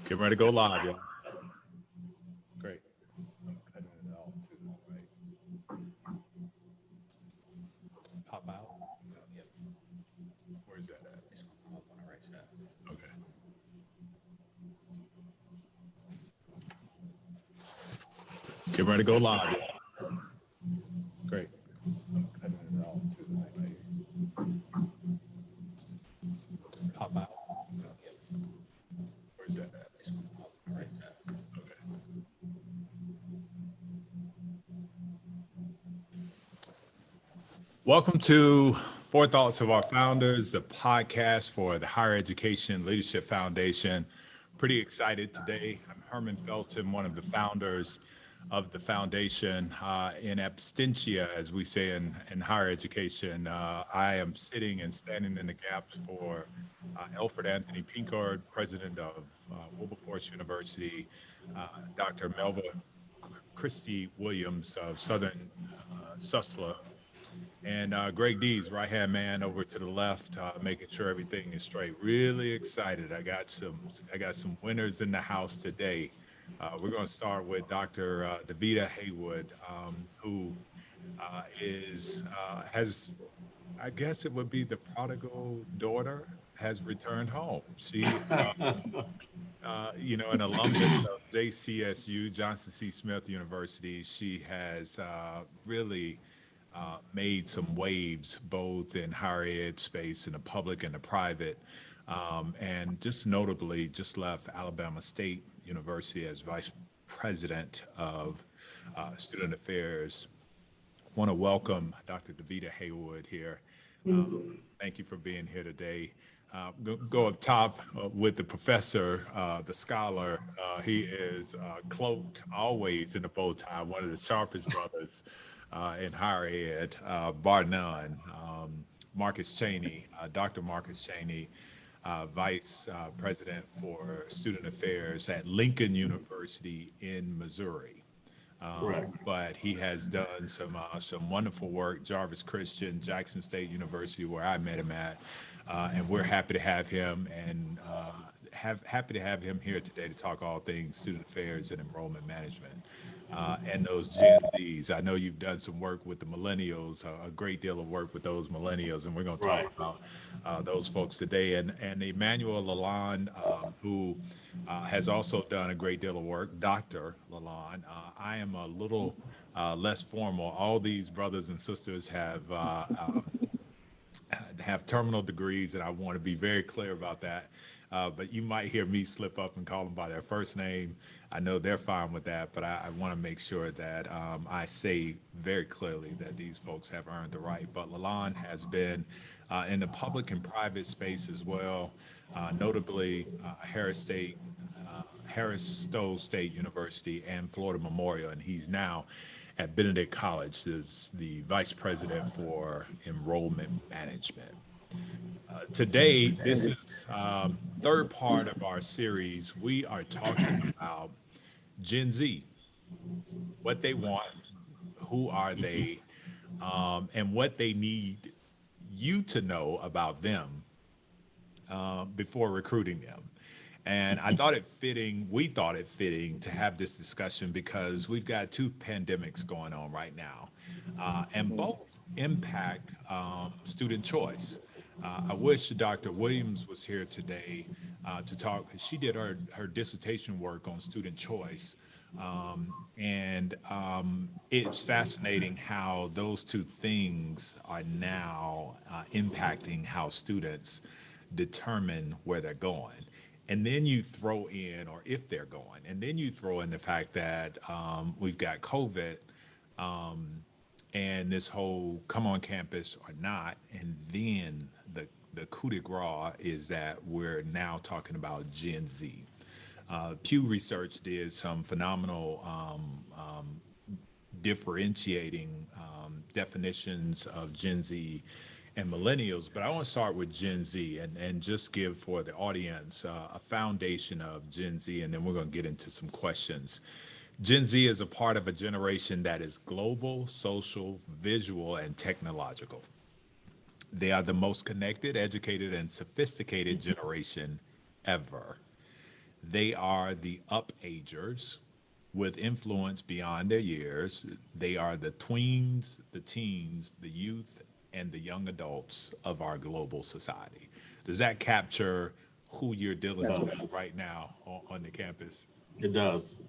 Get ready to go live, y'all. Great. I'm cutting it off too, right? Pop out. Where's that at? Okay. Get ready to go live, y'all. Great. I'm cutting it off too, right? Pop out. Where's that at? Okay. Welcome to Four Thoughts of Our Founders, the podcast for the Higher Education Leadership Foundation. Pretty excited today. I'm Herman Felton, one of the founders of the foundation. In absentia, as we say in higher education, I am sitting and standing in the gaps for Alfred Anthony Pinkard, president of Wilberforce University, Dr. Melva Christie Williams of Southern Susla, and Greg D's right hand man over to the left, making sure everything is straight. Really excited. I got some winners in the house today. We're going to start with Dr. Davita Haywood, who is has, I guess it would be the prodigal daughter, has returned home. She an alumnus of JCSU, Johnson C. Smith University. She has really made some waves both in higher ed space, in the public and the private, and just notably just left Alabama State University as vice president of student affairs. Want to welcome Dr. Davita Haywood here. Thank you for being here today. Go up top with the professor, the scholar. He is cloaked always in a bow tie, one of the sharpest brothers in higher ed, bar none. Marcus Cheney, Dr. Marcus Cheney, Vice President for Student Affairs at Lincoln University in Missouri. Correct. But he has done some wonderful work. Jarvis Christian, Jackson State University, where I met him at, and we're happy to have him happy to have him here today to talk all things student affairs and enrollment management. And those Gen Zs. I know you've done some work with the millennials, a great deal of work with those millennials, and we're going to talk Right. about those folks today. And Emmanuel Lalonde, who has also done a great deal of work, Dr. Lalonde. I am a little less formal. All these brothers and sisters have terminal degrees, and I want to be very clear about that. But you might hear me slip up and call them by their first name. I know they're fine with that, but I want to make sure that I say very clearly that these folks have earned the right. But Lalonde has been in the public and private space as well, notably Harris Stowe State University and Florida Memorial, and he's now at Benedict College as the vice president for enrollment management. Today, this is third part of our series. We are talking about Gen Z, what they want, who are they, and what they need you to know about them before recruiting them. And we thought it fitting to have this discussion because we've got two pandemics going on right now, and both impact student choice. I wish Dr. Williams was here today to talk. She did her dissertation work on student choice. And it's fascinating how those two things are now impacting how students determine where they're going. And then you throw in, or if they're going, and then you throw in the fact that we've got COVID and this whole come on campus or not. And then the coup de grace is that we're now talking about Gen Z. Pew Research did some phenomenal differentiating definitions of Gen Z and millennials, but I want to start with Gen Z and just give for the audience a foundation of Gen Z, and then we're going to get into some questions. Gen Z is a part of a generation that is global, social, visual, and technological. They are the most connected, educated, and sophisticated generation ever. They are the up-agers with influence beyond their years. They are the tweens, the teens, the youth, and the young adults of our global society. Does that capture who you're dealing with right now on the campus? It does.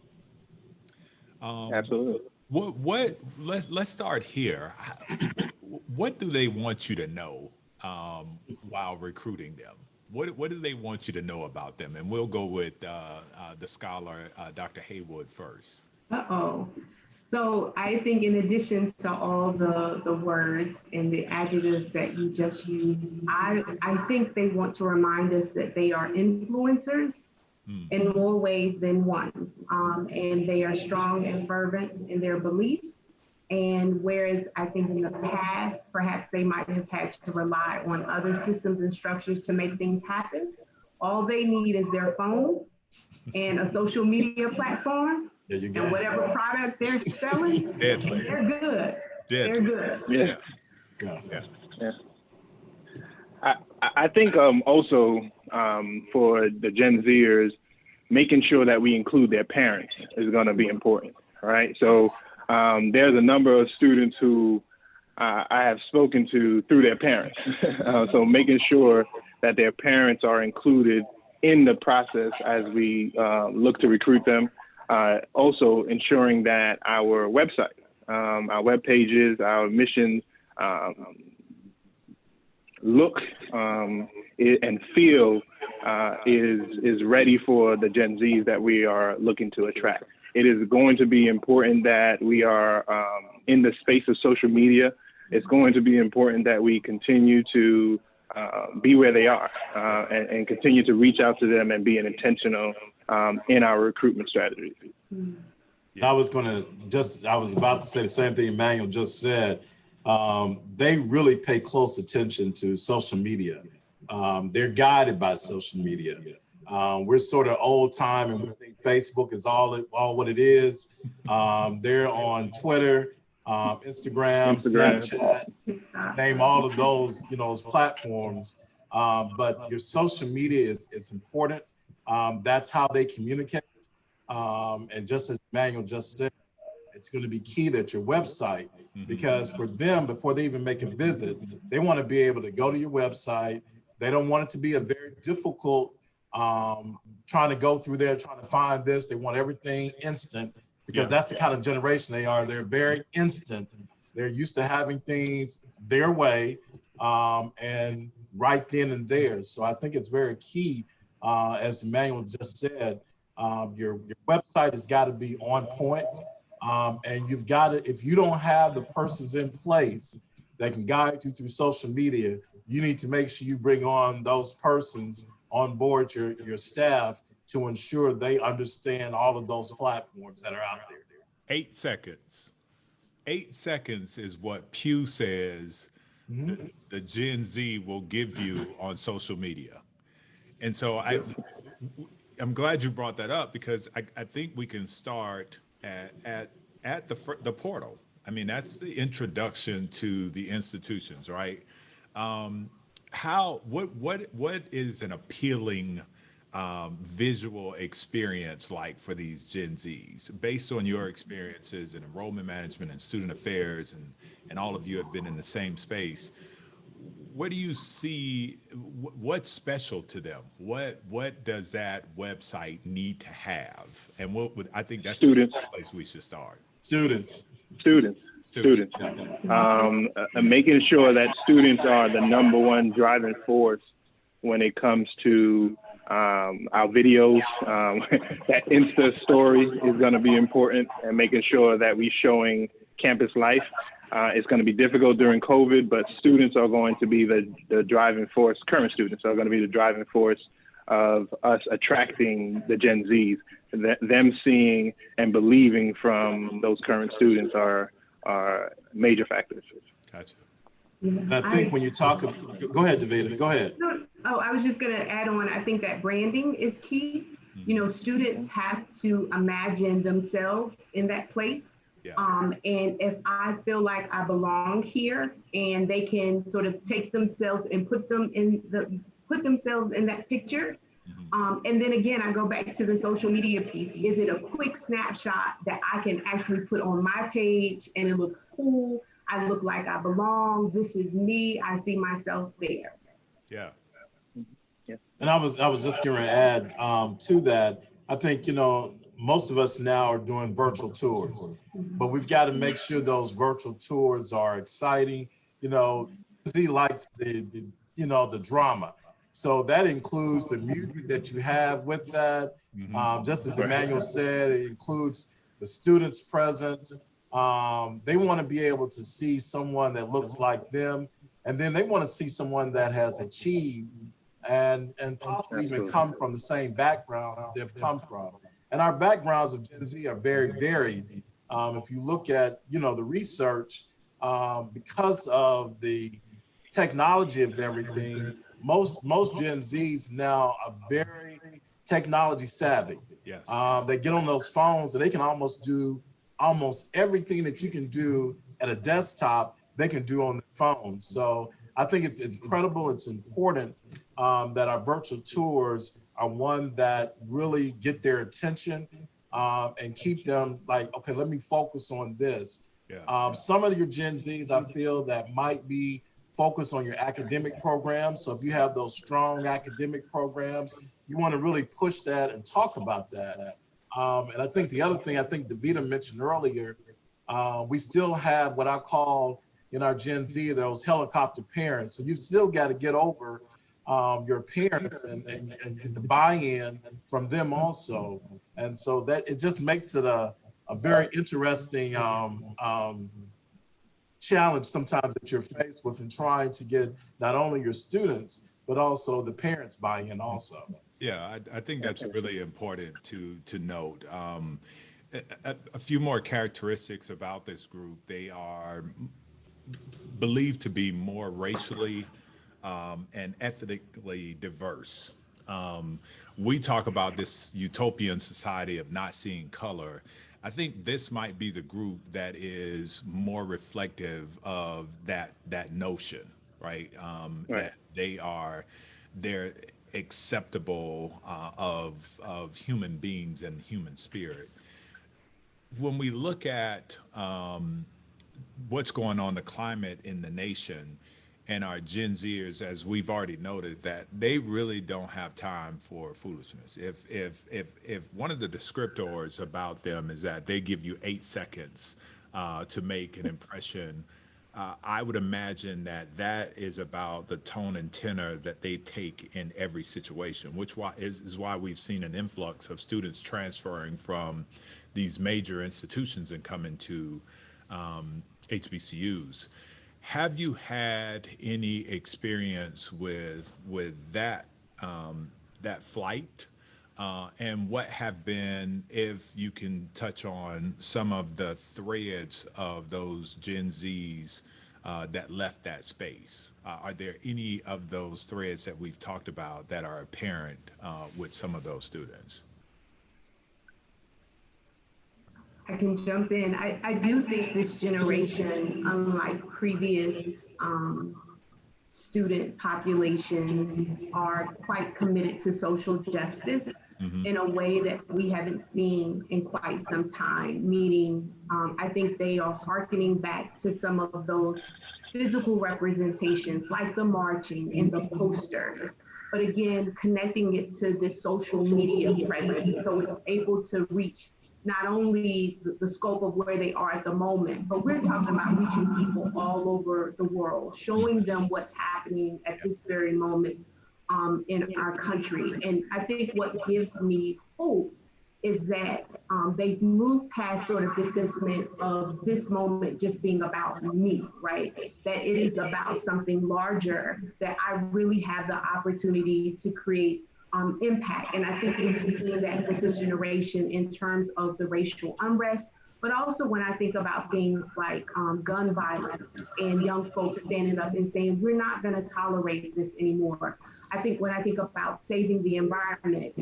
Absolutely. Let's start here. What do they want you to know while recruiting them? What do they want you to know about them? And we'll go with the scholar, Dr. Haywood, first. Uh-oh. So I think in addition to all the words and the adjectives that you just used, I think they want to remind us that they are influencers in more ways than one. And they are strong and fervent in their beliefs. And whereas I think in the past, perhaps they might have had to rely on other systems and structures to make things happen, all they need is their phone and a social media platform. And whatever product they're selling, Deadly. they're good. Deadly. They're good. Yeah. Yeah. Yeah. I think also for the Gen Zers, making sure that we include their parents is going to be important, right? So there's a number of students who I have spoken to through their parents. So making sure that their parents are included in the process as we look to recruit them. Also ensuring that our website, our web pages, our missions look and feel is ready for the Gen Zs that we are looking to attract. It is going to be important that we are in the space of social media. It's going to be important that we continue to be where they are and continue to reach out to them and be intentional in our recruitment strategy. I was about to say the same thing Emmanuel just said. They really pay close attention to social media. They're guided by social media. We're sort of old time and we think Facebook is all what it is. They're on Twitter, Instagram, Snapchat, name all of those, those platforms. But your social media is important. That's how they communicate. And just as Emmanuel just said, it's going to be key that your website, because for them, before they even make a visit, they want to be able to go to your website. They don't want it to be a very difficult trying to go through there, trying to find this. They want everything instant because that's the kind of generation they are. They're very instant. They're used to having things their way and right then and there. So I think it's very key, as Emmanuel just said, your website has got to be on point. And you've got to, if you don't have the persons in place that can guide you through social media, you need to make sure you bring on those persons on board your staff to ensure they understand all of those platforms that are out there. 8 seconds. 8 seconds is what Pew says the Gen Z will give you on social media. And so I'm glad you brought that up because I think we can start at the portal. I mean, that's the introduction to the institutions, right? What is an appealing visual experience like for these Gen Zs based on your experiences in enrollment management and student affairs and all of you have been in the same space? What do you see? What's special to them? What does that website need to have? And I think that's Students. the place we should start. Students. Yeah. Making sure that students are the number one driving force when it comes to our videos. That Insta story is going to be important, and making sure that we're showing campus life. It's going to be difficult during COVID, but students are going to be the driving force. Current students are going to be the driving force of us attracting the Gen Zs. Them seeing and believing from those current students are major factors. Gotcha. And I think when you talk, go ahead, Davida, go ahead. Oh, I was just going to add on, I think that branding is key. You know, students have to imagine themselves in that place. Yeah. And if I feel like I belong here and they can sort of take themselves and put themselves in that picture, And then again, I go back to the social media piece. Is it a quick snapshot that I can actually put on my page and it looks cool? I look like I belong. This is me. I see myself there. Yeah. Yeah. And I was just going to add to that. I think, you know, most of us now are doing virtual tours, but we've got to make sure those virtual tours are exciting. You know, Z likes you know, the drama. So that includes the music that you have with that. Just as Emmanuel said, it includes the students' presence. They want to be able to see someone that looks like them, and then they want to see someone that has achieved and possibly even come from the same backgrounds that they've come from. And our backgrounds of Gen Z are very varied. If you look at, you know, the research, because of the technology of everything, most Gen Zs now are very technology savvy. Yes. They get on those phones and they can almost do almost everything that you can do at a desktop, they can do on the phone. So I think it's incredible. It's important that our virtual tours are one that really get their attention and keep them like, okay, let me focus on this. Yeah. Some of your Gen Zs, I feel that might be focused on your academic programs. So if you have those strong academic programs, you want to really push that and talk about that. And I think the other thing I think Davida mentioned earlier, we still have what I call in our Gen Z, those helicopter parents. So you've still got to get over your parents and get the buy-in from them also. And so that it just makes it a very interesting challenge sometimes that you're faced with in trying to get not only your students, but also the parents buy-in also. Yeah, I think that's really important to note. A few more characteristics about this group. They are believed to be more racially and ethnically diverse. We talk about this utopian society of not seeing color. I think this might be the group that is more reflective of that notion, right? Right. That they're acceptable of human beings and human spirit. When we look at what's going on, the climate in the nation, and our Gen Zers, as we've already noted, that they really don't have time for foolishness. If one of the descriptors about them is that they give you 8 seconds to make an impression, I would imagine that that is about the tone and tenor that they take in every situation, which is why we've seen an influx of students transferring from these major institutions and coming to HBCUs. Have you had any experience with that flight? And what have been, if you can touch on some of the threads of those Gen Zs that left that space? Are there any of those threads that we've talked about that are apparent with some of those students? I can jump in. I do think this generation, unlike previous student populations, are quite committed to social justice in a way that we haven't seen in quite some time. Meaning, I think they are hearkening back to some of those physical representations like the marching and the posters, but again, connecting it to this social media presence so it's able to reach not only the scope of where they are at the moment, but we're talking about reaching people all over the world, showing them what's happening at this very moment in our country. And I think what gives me hope is that they've moved past sort of this sentiment of this moment just being about me, right? That it is about something larger, that I really have the opportunity to create impact. And I think we've seen that with this generation in terms of the racial unrest, but also when I think about things like gun violence and young folks standing up and saying, we're not going to tolerate this anymore. I think when I think about saving the environment,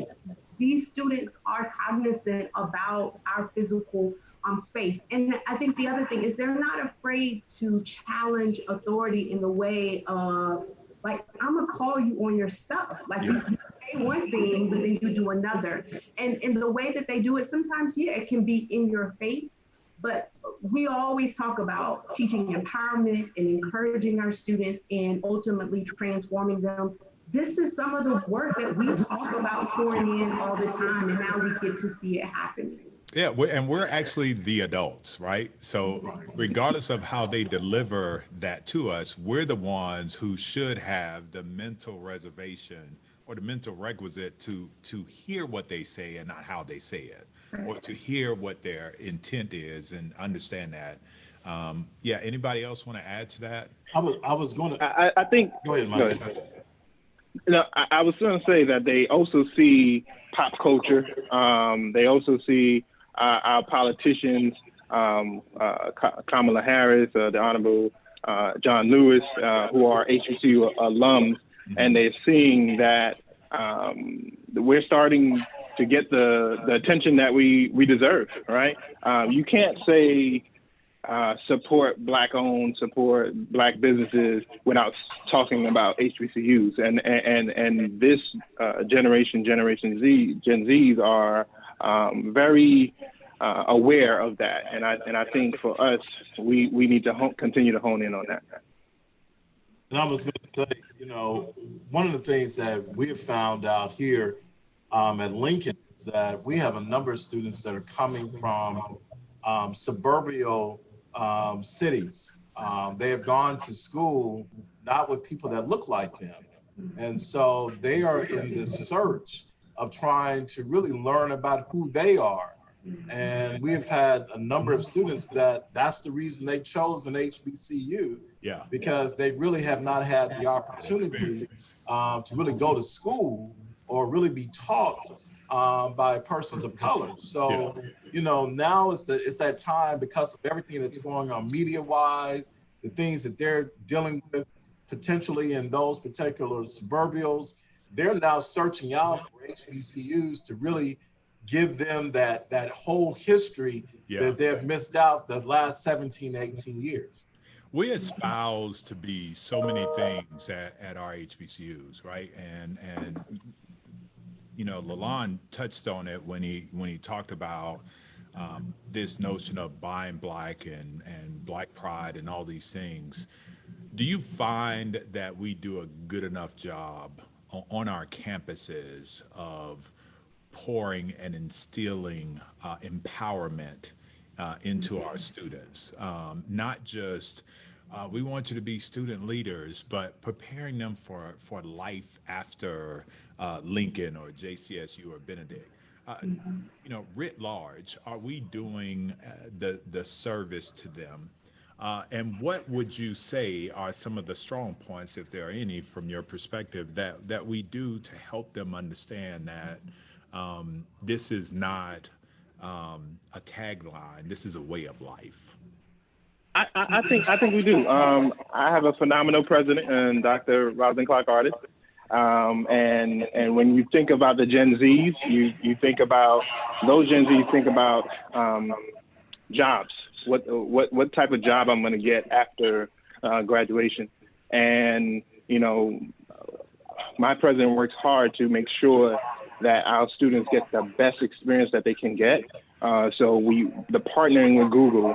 these students are cognizant about our physical space. And I think the other thing is they're not afraid to challenge authority in the way of, like, I'm gonna call you on your stuff. Like, you one thing, but then you do another. And the way that they do it, sometimes, yeah, it can be in your face, but we always talk about teaching empowerment and encouraging our students and ultimately transforming them. This is some of the work that we talk about pouring in all the time, and now we get to see it happening. Yeah, and we're actually the adults, right? So regardless of how they deliver that to us, we're the ones who should have the mental reservation or the mental requisite to hear what they say and not how they say it, or to hear what their intent is and understand that. Yeah, anybody else want to add to that? I was going to I think. go ahead, Go Mike. ahead. No, I was going to say that they also see pop culture. They also see our politicians, Kamala Harris, the Honorable John Lewis, who are HBCU alums, and they're seeing that we're starting to get the attention that we deserve, right? You can't say support Black-owned, support Black businesses without talking about HBCUs. And this Generation Z, Gen Zs are very aware of that. And I think for us, we need to continue to hone in on that. And I was going to say, one of the things that we have found out here at Lincoln is that we have a number of students that are coming from suburban cities. They have gone to school not with people that look like them. And so they are in this search of trying to really learn about who they are. And we've had a number of students that's the reason they chose an HBCU, Yeah. because they really have not had the opportunity to really go to school or really be taught by persons of color. So, now it's that time, because of everything that's going on media-wise, the things that they're dealing with potentially in those particular suburbials, they're now searching out for HBCUs to really give them that whole history that they've missed out the last 17, 18 years. We espouse to be so many things at our HBCUs, right? And Lalonde touched on it when he talked about this notion of buying Black and Black pride and all these things. Do you find that we do a good enough job on our campuses of pouring and instilling empowerment into our students? Not just we want you to be student leaders, but preparing them for life after Lincoln or JCSU or Benedict. Writ large, are we doing the service to them? And what would you say are some of the strong points, if there are any, from your perspective, that we do to help them understand that this is not a tagline, this is a way of life? I think we do. I have a phenomenal president, and Dr. Roslyn Clark Artist. And when you think about the Gen Zs, you think about those Gen Zs think about jobs. What type of job I'm going to get after graduation, and my president works hard to make sure that our students get the best experience that they can get. So the partnering with Google,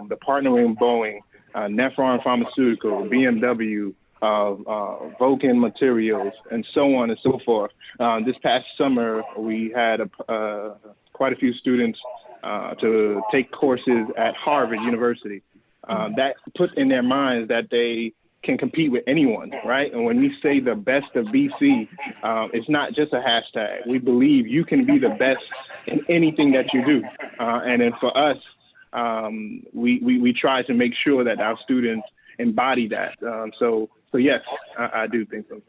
the partnering with Boeing, Nephron Pharmaceutical, BMW, Vulcan Materials, and so on and so forth. This past summer, we had quite a few students to take courses at Harvard University. That put in their minds that they can compete with anyone, right? And when we say the best of BC, it's not just a hashtag. We believe you can be the best in anything that you do. And then for us, we try to make sure that our students embody that. So yes, I do think so.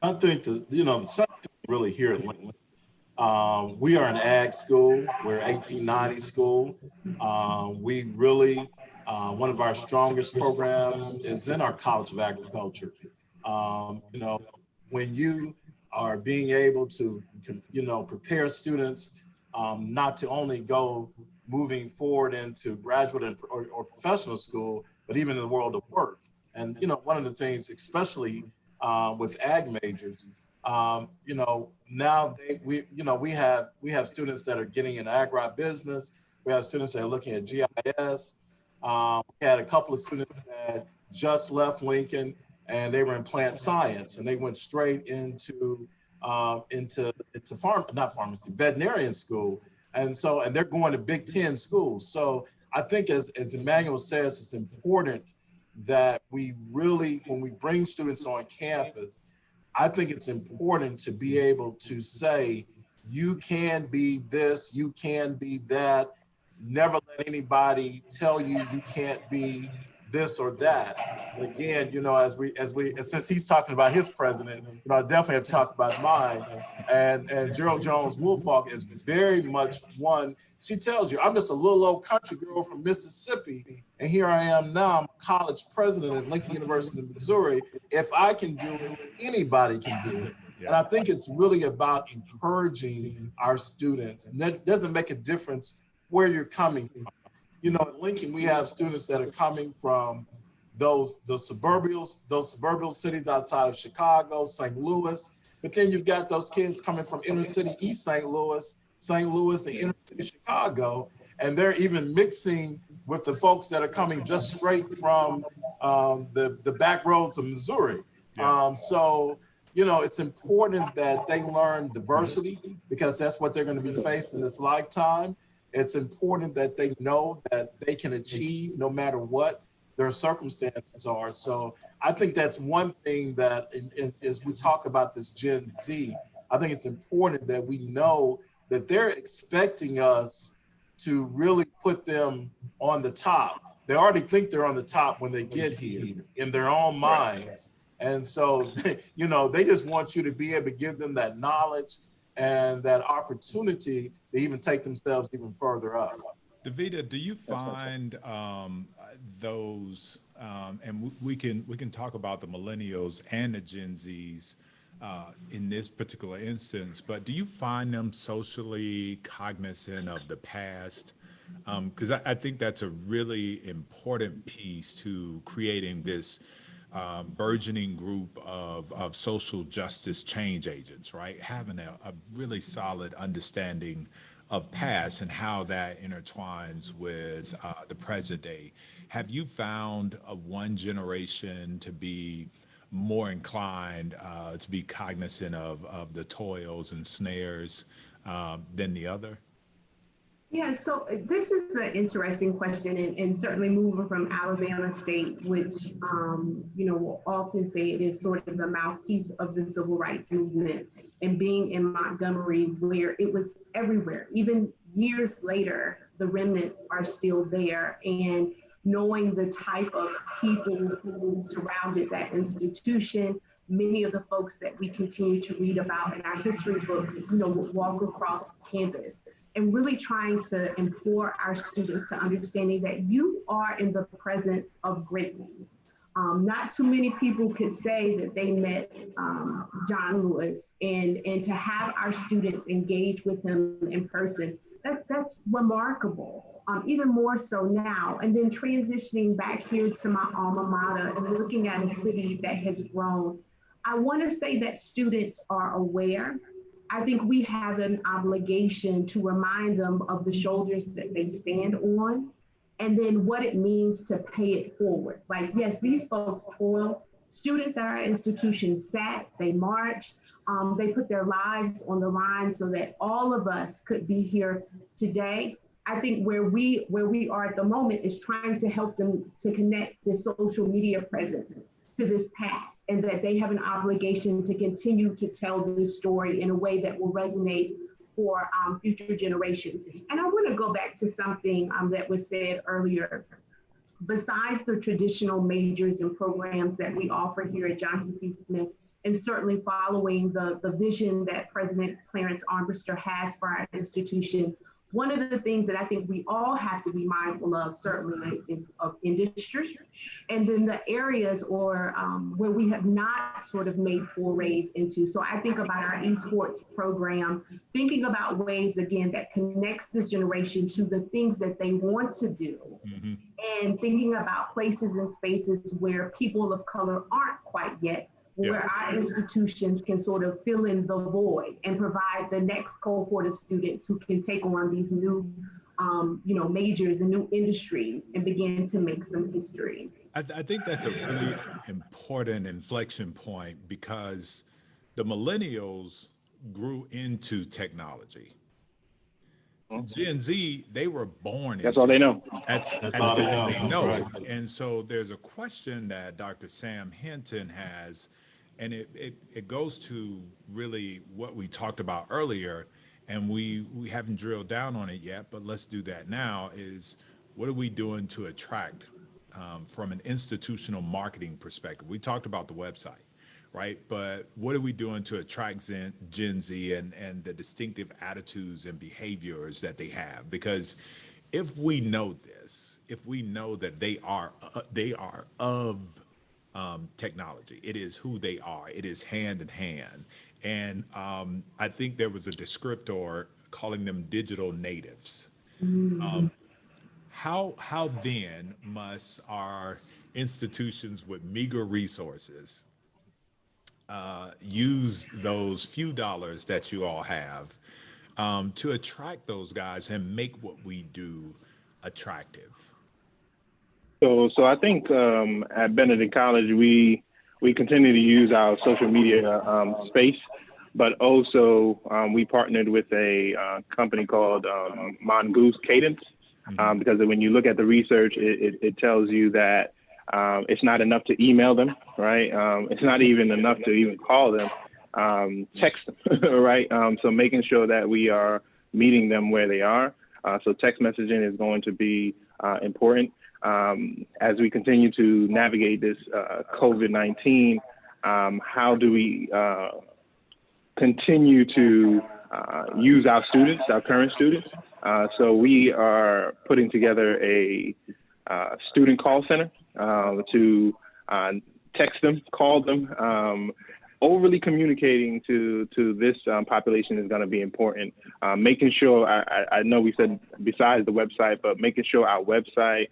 I think the something really here at Lincoln, we are an ag school. We're 1890 school. We really, one of our strongest programs is in our College of Agriculture. When you are being able to, prepare students not to only go moving forward into graduate or professional school, but even in the world of work. And, one of the things, especially with ag majors, Now we have students that are getting into agribusiness. We have students that are looking at GIS. We had a couple of students that just left Lincoln and they were in plant science and they went straight into not pharmacy, veterinarian school. And they're going to Big Ten schools. So I think as Emmanuel says, it's important that we really, when we bring students on campus, I think it's important to be able to say, you can be this, you can be that. Never let anybody tell you you can't be this or that. And again, since he's talking about his president, I definitely have to talk about mine. And Gerald Jones Woolfolk is very much one. She tells you, I'm just a little old country girl from Mississippi, and here I am now. I'm a college president at Lincoln University in Missouri. If I can do it, anybody can do it. Yeah. And I think it's really about encouraging our students. And that doesn't make a difference where you're coming from. At Lincoln, we have students that are coming from those suburban cities outside of Chicago, St. Louis. But then you've got those kids coming from inner city East St. Louis, and inner city Chicago, and they're even mixing with the folks that are coming just straight from the back roads of Missouri. Yeah. It's important that they learn diversity because that's what they're going to be faced in this lifetime. It's important that they know that they can achieve no matter what their circumstances are. So I think that's one thing that, as we talk about this Gen Z, I think it's important that we know that they're expecting us to really put them on the top. They already think they're on the top when they get here in their own minds. And so, they just want you to be able to give them that knowledge and that opportunity to even take themselves even further up. Davida, do you find those, and we can talk about the millennials and the Gen Zs in this particular instance, but do you find them socially cognizant of the past? Because I think that's a really important piece to creating this burgeoning group of social justice change agents, right? Having a really solid understanding of past and how that intertwines with the present day. Have you found one generation to be more inclined to be cognizant of the toils and snares than the other? Yeah, so this is an interesting question, and certainly moving from Alabama State, which, will often say it is sort of the mouthpiece of the civil rights movement, and being in Montgomery, where it was everywhere, even years later, the remnants are still there, and knowing the type of people who surrounded that institution, many of the folks that we continue to read about in our history books, would walk across campus and really trying to implore our students to understanding that you are in the presence of greatness. Not too many people could say that they met John Lewis, and to have our students engage with him in person, that's remarkable. Even more so now, and then transitioning back here to my alma mater and looking at a city that has grown. I want to say that students are aware. I think we have an obligation to remind them of the shoulders that they stand on, and then what it means to pay it forward. Like, yes, these folks toil. Students at our institution sat, they marched, they put their lives on the line so that all of us could be here today. I think where we are at the moment is trying to help them to connect the social media presence to this past, and that they have an obligation to continue to tell this story in a way that will resonate for future generations. And I want to go back to something that was said earlier. Besides the traditional majors and programs that we offer here at Johnson C. Smith, and certainly following the vision that President Clarence Armbruster has for our institution, one of the things that I think we all have to be mindful of certainly is of industry, and then the areas or where we have not sort of made forays into. So I think about our esports program, thinking about ways, again, that connects this generation to the things that they want to do, and thinking about places and spaces where people of color aren't quite yet, where our institutions can sort of fill in the void and provide the next cohort of students who can take on these new, majors and new industries and begin to make some history. I think that's a really important inflection point because the millennials grew into technology. Gen Z, they were born That's into all they it. know. That's all they know. They That's know. right. And so there's a question that Dr. Sam Hinton has, and it goes to really what we talked about earlier, and we haven't drilled down on it yet, but let's do that now, is what are we doing to attract from an institutional marketing perspective? We talked about the website, right? But what are we doing to attract Gen Z and the distinctive attitudes and behaviors that they have? Because if we know this, if we know that they are of technology, it is who they are. It is hand in hand. And I think there was a descriptor calling them digital natives. How then must our institutions with meager resources use those few dollars that you all have to attract those guys and make what we do attractive? So I think at Benedict College we continue to use our social media space, but also we partnered with a company called Mongoose Cadence, because when you look at the research, it tells you that it's not enough to email them, right? It's not even enough to even call them, text them, right? So making sure that we are meeting them where they are. So text messaging is going to be important. As we continue to navigate this COVID-19, how do we continue to use our students, our current students? So we are putting together a student call center to text them, call them. Overly communicating to this population is going to be important. Making sure, I know we said besides the website, but making sure our website,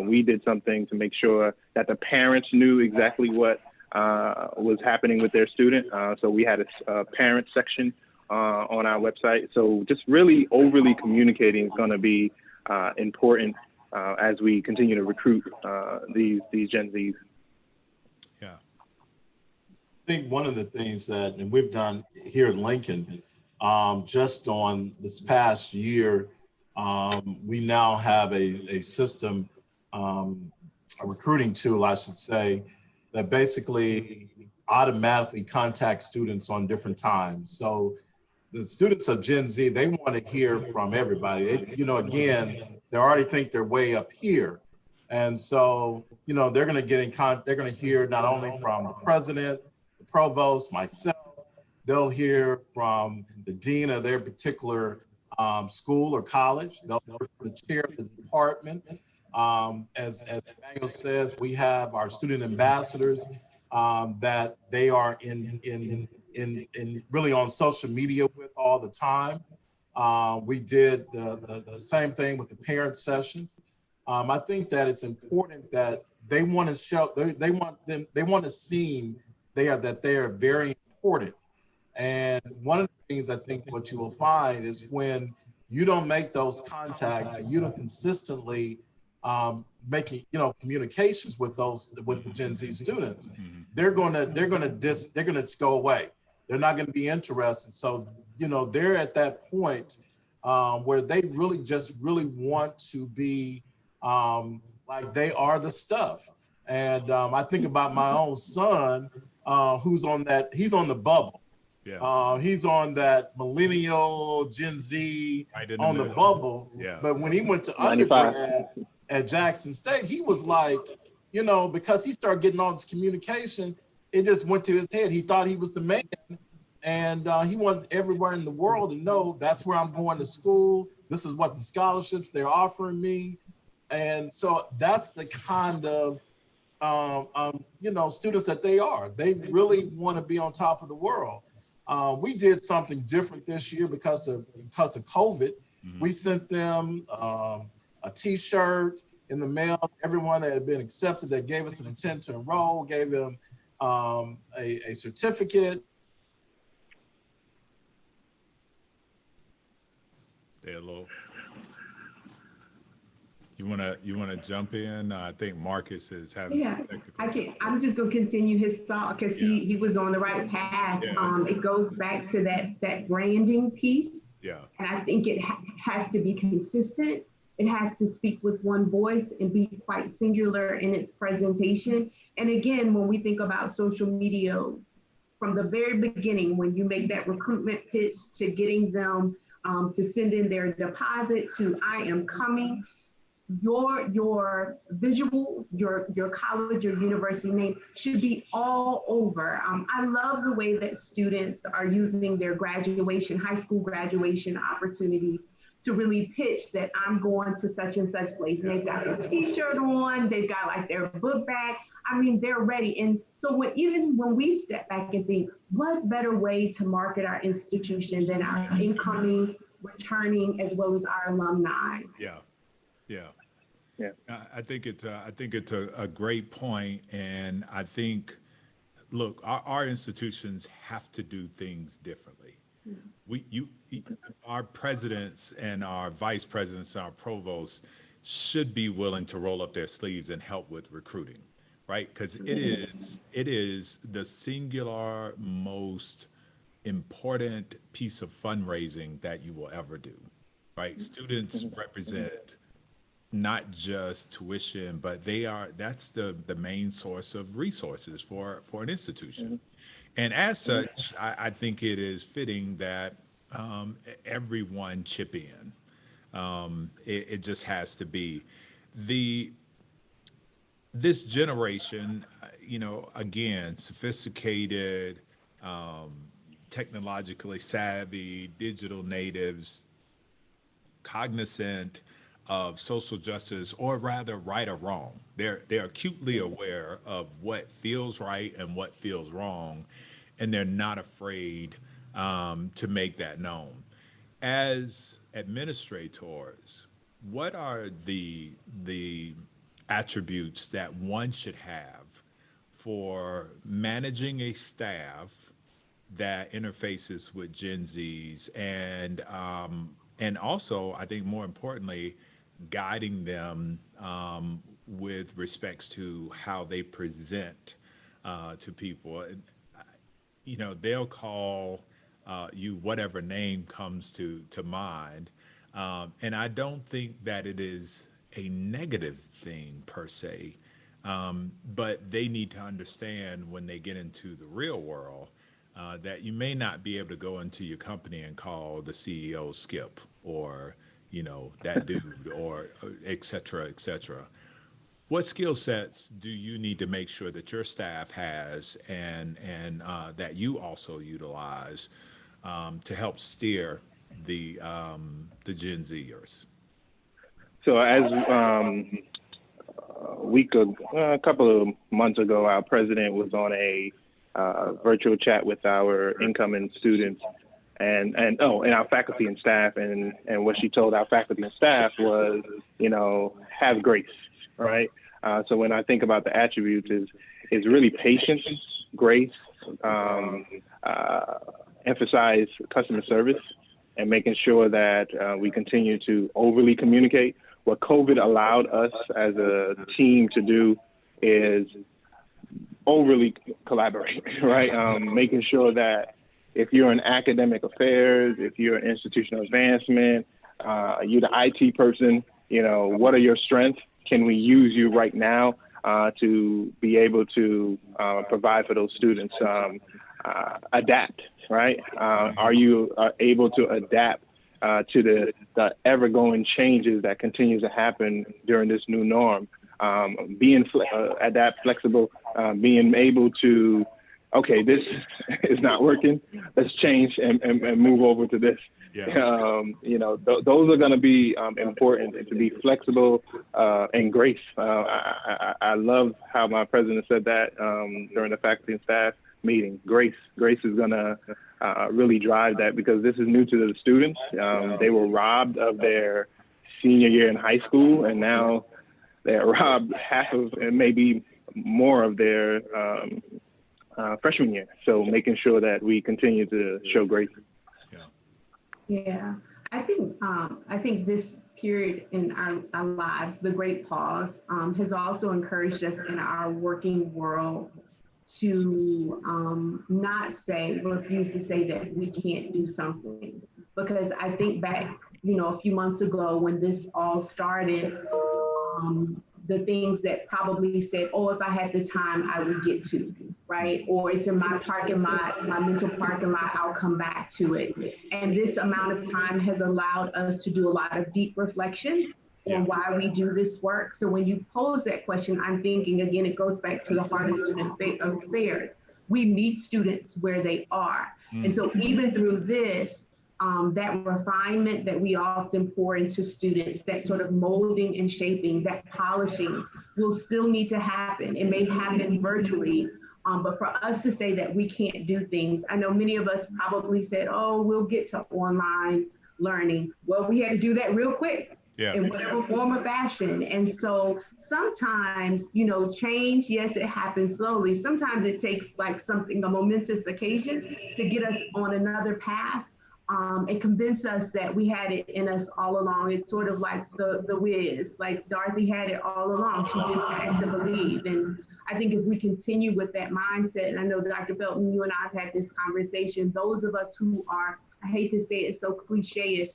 we did something to make sure that the parents knew exactly what was happening with their student. So we had a parent section on our website. So just really overly communicating is going to be important as we continue to recruit these Gen Zs. Yeah. I think one of the things that, and we've done here in Lincoln, just on this past year, we now have a system, a recruiting tool, I should say, that basically automatically contacts students on different times. So the students of Gen Z, they want to hear from everybody. Again, they already think they're way up here. And so, they're going to get in contact, they're going to hear not only from the president, the provost, myself, they'll hear from the dean of their particular school or college, they'll hear from the chair of the department. As Emmanuel says, we have our student ambassadors that they are in really on social media with all the time. We did the same thing with the parent sessions. I think that it's important that they want to show, they want to see that they are very important. And one of the things I think what you will find is when you don't make those contacts and you don't consistently making communications with the Gen Z students, they're gonna go away. They're not gonna be interested. So they're at that point where they really want to be like they are the stuff. And I think about my own son, who's on that. He's on the bubble. Yeah. He's on that millennial Gen Z on the bubble. Yeah. But when he went to 95. undergrad at Jackson State, he was like, because he started getting all this communication, it just went to his head. He thought he was the man. And he wanted everywhere in the world to know that's where I'm going to school. This is what the scholarships they're offering me. And so that's the kind of, students that they are. They really want to be on top of the world. We did something different this year because of COVID. Mm-hmm. We sent them a T-shirt in the mail. Everyone that had been accepted that gave us an intent to enroll, gave them a certificate. Hello. You wanna jump in? I think Marcus is having Yeah, some technical. I can. I'm just gonna continue his thought because he was on the right path. Yeah. It goes back to that branding piece, Yeah. and I think it has to be consistent. It has to speak with one voice and be quite singular in its presentation. And again, when we think about social media, from the very beginning, when you make that recruitment pitch to getting them to send in their deposit to I am coming, your visuals, your college or university name should be all over. I love the way that students are using their graduation, high school graduation opportunities to really pitch that I'm going to such and such place. And they've got their t-shirt on, they've got like their book bag. I mean, they're ready. And so even when we step back and think, what better way to market our institution than our incoming, returning, as well as our alumni? Yeah. Yeah. Yeah. I think it's a great point, and I think, look, our institutions have to do things differently. Our presidents and our vice presidents and our provosts should be willing to roll up their sleeves and help with recruiting, right? Because it is the singular most important piece of fundraising that you will ever do, right? Students represent not just tuition, but that's the main source of resources for an institution. And as such, I think it is fitting that everyone chip in. It just has to be. This generation, again, sophisticated, technologically savvy, digital natives, cognizant of social justice, or rather right or wrong. They're acutely aware of what feels right and what feels wrong, and they're not afraid to make that known. As administrators, what are the attributes that one should have for managing a staff that interfaces with Gen Zs, and also, I think more importantly, guiding them with respects to how they present to people. And, they'll call you whatever name comes to mind, and I don't think that it is a negative thing per se, but they need to understand when they get into the real world that you may not be able to go into your company and call the CEO Skip, or that dude, or et cetera, et cetera. What skill sets do you need to make sure that your staff has, and that you also utilize to help steer the Gen Zers? So as a couple of months ago, our president was on a virtual chat with our incoming students and our faculty and staff, and what she told our faculty and staff was, have grace, right? So when I think about the attributes, is really patience, grace, emphasize customer service, and making sure that we continue to overly communicate. What COVID allowed us as a team to do is overly collaborate, right? Making sure that if you're in academic affairs, if you're in institutional advancement, you're the IT person, what are your strengths? Can we use you right now to be able to provide for those students? Adapt, right? Are you able to adapt to the ever-going changes that continues to happen during this new norm? Adapt, flexible, being able to, okay, this is not working, let's change and move over to this. Yeah. Those are going to be important, to be flexible and grace. I love how my president said that during the faculty and staff meeting. Grace is going to really drive that, because this is new to the students. They were robbed of their senior year in high school, and now they're robbed half of, and maybe more of their freshman year. So making sure that we continue to show grace. Yeah, I think this period in our lives, the great pause, has also encouraged us in our working world to not say, refuse to say that we can't do something. Because I think back, a few months ago when this all started, the things that probably said, oh, if I had the time, I would get to, right? Or it's in my parking lot, my mental parking lot, I'll come back to it. And this amount of time has allowed us to do a lot of deep reflection on why we do this work. So when you pose that question, I'm thinking, again, it goes back to the heart of student affairs. We meet students where they are. And so even through this, that refinement that we often pour into students, that sort of molding and shaping, that polishing will still need to happen. It may happen virtually, but for us to say that we can't do things, I know many of us probably said, oh, we'll get to online learning. Well, we had to do that real quick. In whatever form or fashion. And so sometimes, change, yes, it happens slowly. Sometimes it takes like a momentous occasion to get us on another path. And convince us that we had it in us all along. It's sort of like the Wiz, like Dorothy had it all along. She just had to believe. And I think if we continue with that mindset, and I know Dr. Belton, you and I have had this conversation, those of us who are, I hate to say it so cliche-ish,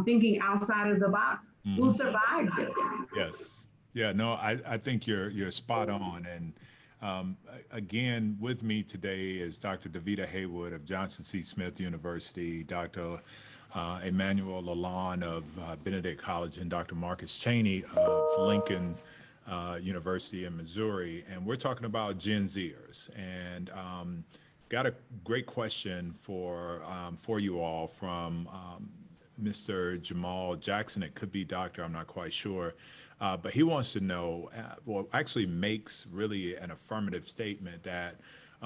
thinking outside of the box, will survive this. Yes. Yeah, no, I think you're spot on. And again, with me today is Dr. Davita Haywood of Johnson C. Smith University, Dr. Emmanuel Lalonde of Benedict College, and Dr. Marcus Cheney of Lincoln University in Missouri. And we're talking about Gen Zers. And got a great question for you all from Mr. Jamal Jackson. It could be doctor, I'm not quite sure. But he wants to know, actually makes really an affirmative statement that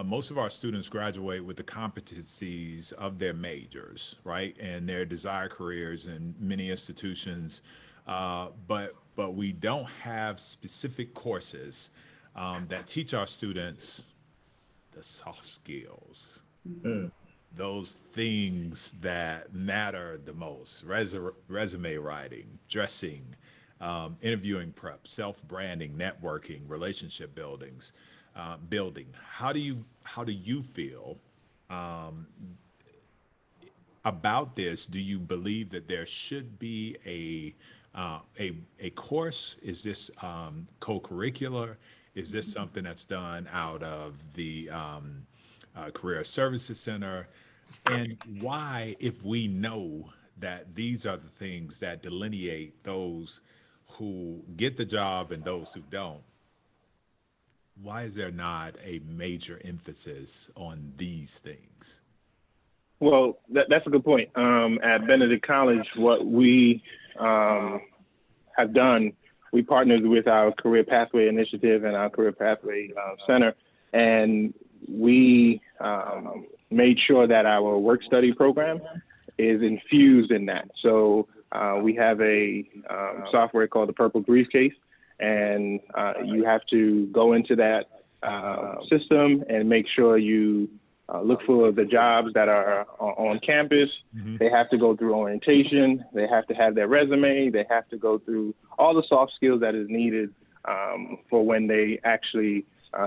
most of our students graduate with the competencies of their majors, right? And their desired careers in many institutions. But we don't have specific courses that teach our students the soft skills. Those things that matter the most: resume writing, dressing, interviewing prep, self-branding, networking, relationship building. How do you feel about this? Do you believe that there should be a course? Is this co-curricular? Is this something that's done out of the Career Services Center? And why, if we know that these are the things that delineate those who get the job and those who don't, why is there not a major emphasis on these things? Well, that's a good point. At Benedict College, what we have done, we partnered with our Career Pathway Initiative and our Career Pathway Center, and we made sure that our work study program is infused in that. So we have a software called the Purple Briefcase, and you have to go into that system and make sure you look for the jobs that are on campus. They have to go through orientation. They have to have their resume. They have to go through all the soft skills that is needed for when they actually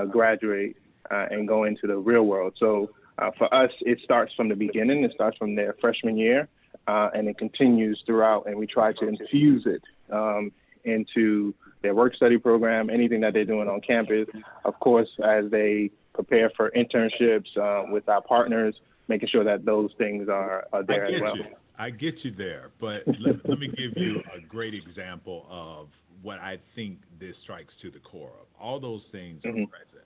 graduate and go into the real world. So for us, it starts from the beginning. It starts from their freshman year, and it continues throughout. And we try to infuse it into their work study program, anything that they're doing on campus. Of course, as they prepare for internships with our partners, making sure that those things are there as well. I get you there, but let me give you a great example of what I think this strikes to the core of. All those things are present,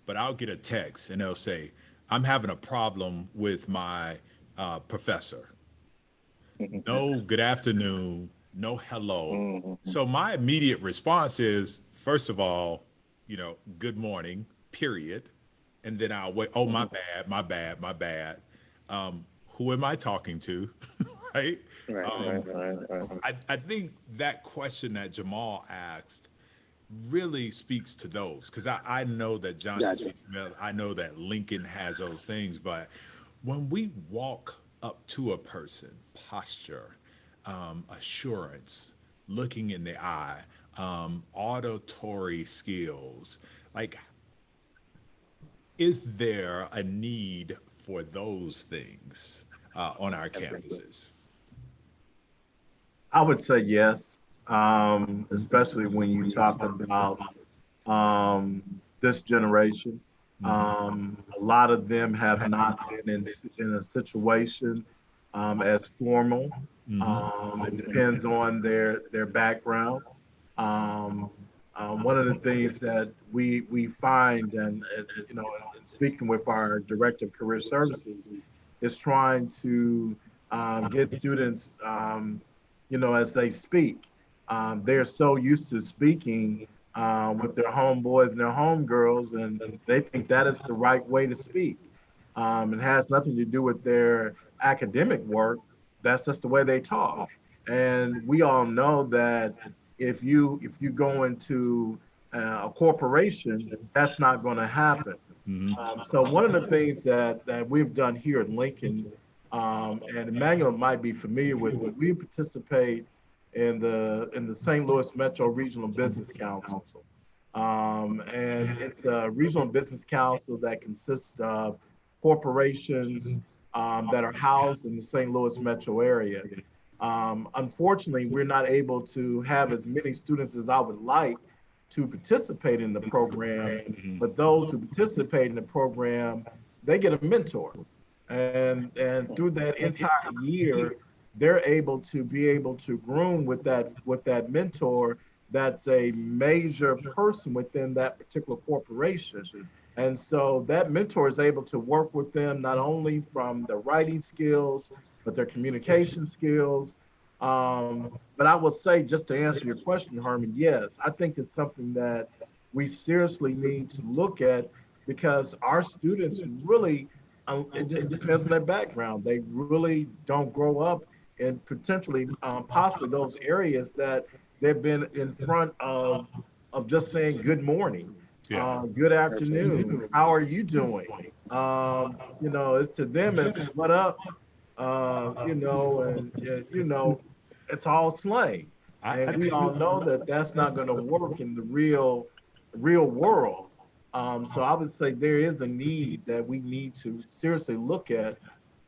but I'll get a text and they'll say, I'm having a problem with my professor. No good afternoon, no hello. So my immediate response is, first of all, good morning, period. And then I'll wait, oh, my bad. Who am I talking to? Right? Right. I think that question that Jamal asked really speaks to those, because I know that Johnson Gotcha. C. Smith, I know that Lincoln has those things, but when we walk up to a person, posture, assurance, looking in the eye, auditory skills, like, is there a need for those things on our campuses? I would say yes, especially when you talk about this generation. A lot of them have not been in a situation as formal. It depends on their background. Um, One of the things that we find, you know, in speaking with our director of career services, is trying to get students, you know, as they speak. They're so used to speaking with their homeboys and their homegirls, and they think that is the right way to speak. It has nothing to do with their academic work. That's just the way they talk. And we all know that if you go into a corporation, that's not going to happen. So one of the things that we've done here at Lincoln, and Emmanuel might be familiar with it, we participate in the St. Louis Metro Regional Business Council. And it's a regional business council that consists of corporations that are housed in the St. Louis metro area. Unfortunately, we're not able to have as many students as I would like to participate in the program, but those who participate in the program, they get a mentor. And through that entire year, they're able to groom with that mentor that's a major person within that particular corporation. And so that mentor is able to work with them not only from their writing skills, but their communication skills. But I will say, just to answer your question, Herman, yes, I think it's something that we seriously need to look at because our students really, it just depends on their background. They really don't grow up in potentially, possibly those areas that they've been in front of just saying good morning, Yeah. good afternoon, how are you doing? You know, it's to them as what up, you know, and you know, it's all slang, I and we think all know that that's not going to work in the real world. So I would say there is a need that we need to seriously look at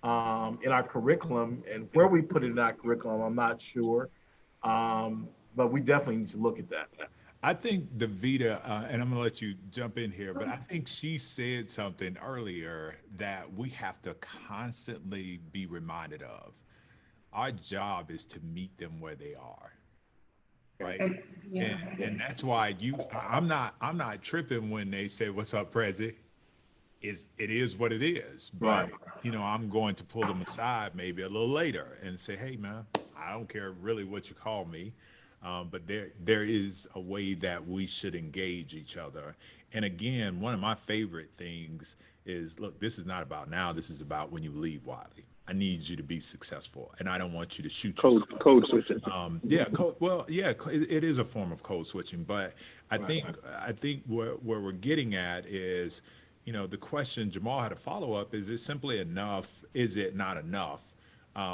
in our curriculum, and where we put it in our curriculum, I'm not sure, but we definitely need to look at that. I think Davita, and I'm gonna let you jump in here, but I think she said something earlier that we have to constantly be reminded of. Our job is to meet them where they are, right? And, yeah. And that's why I'm not tripping when they say, "What's up, Prezi?" It is what it is. But Right. I'm going to pull them aside maybe a little later and say, "Hey, man, I don't care really what you call me, but there is a way that we should engage each other." And again, one of my favorite things is, look, this is not about now. This is about when you leave Wiley. I need you to be successful, and I don't want you to shoot Code yourself. code switching. Yeah, well, yeah, it is a form of code switching, but I Right. think I think where we're getting at is, the question Jamal had a follow up: is it simply enough? Is it not enough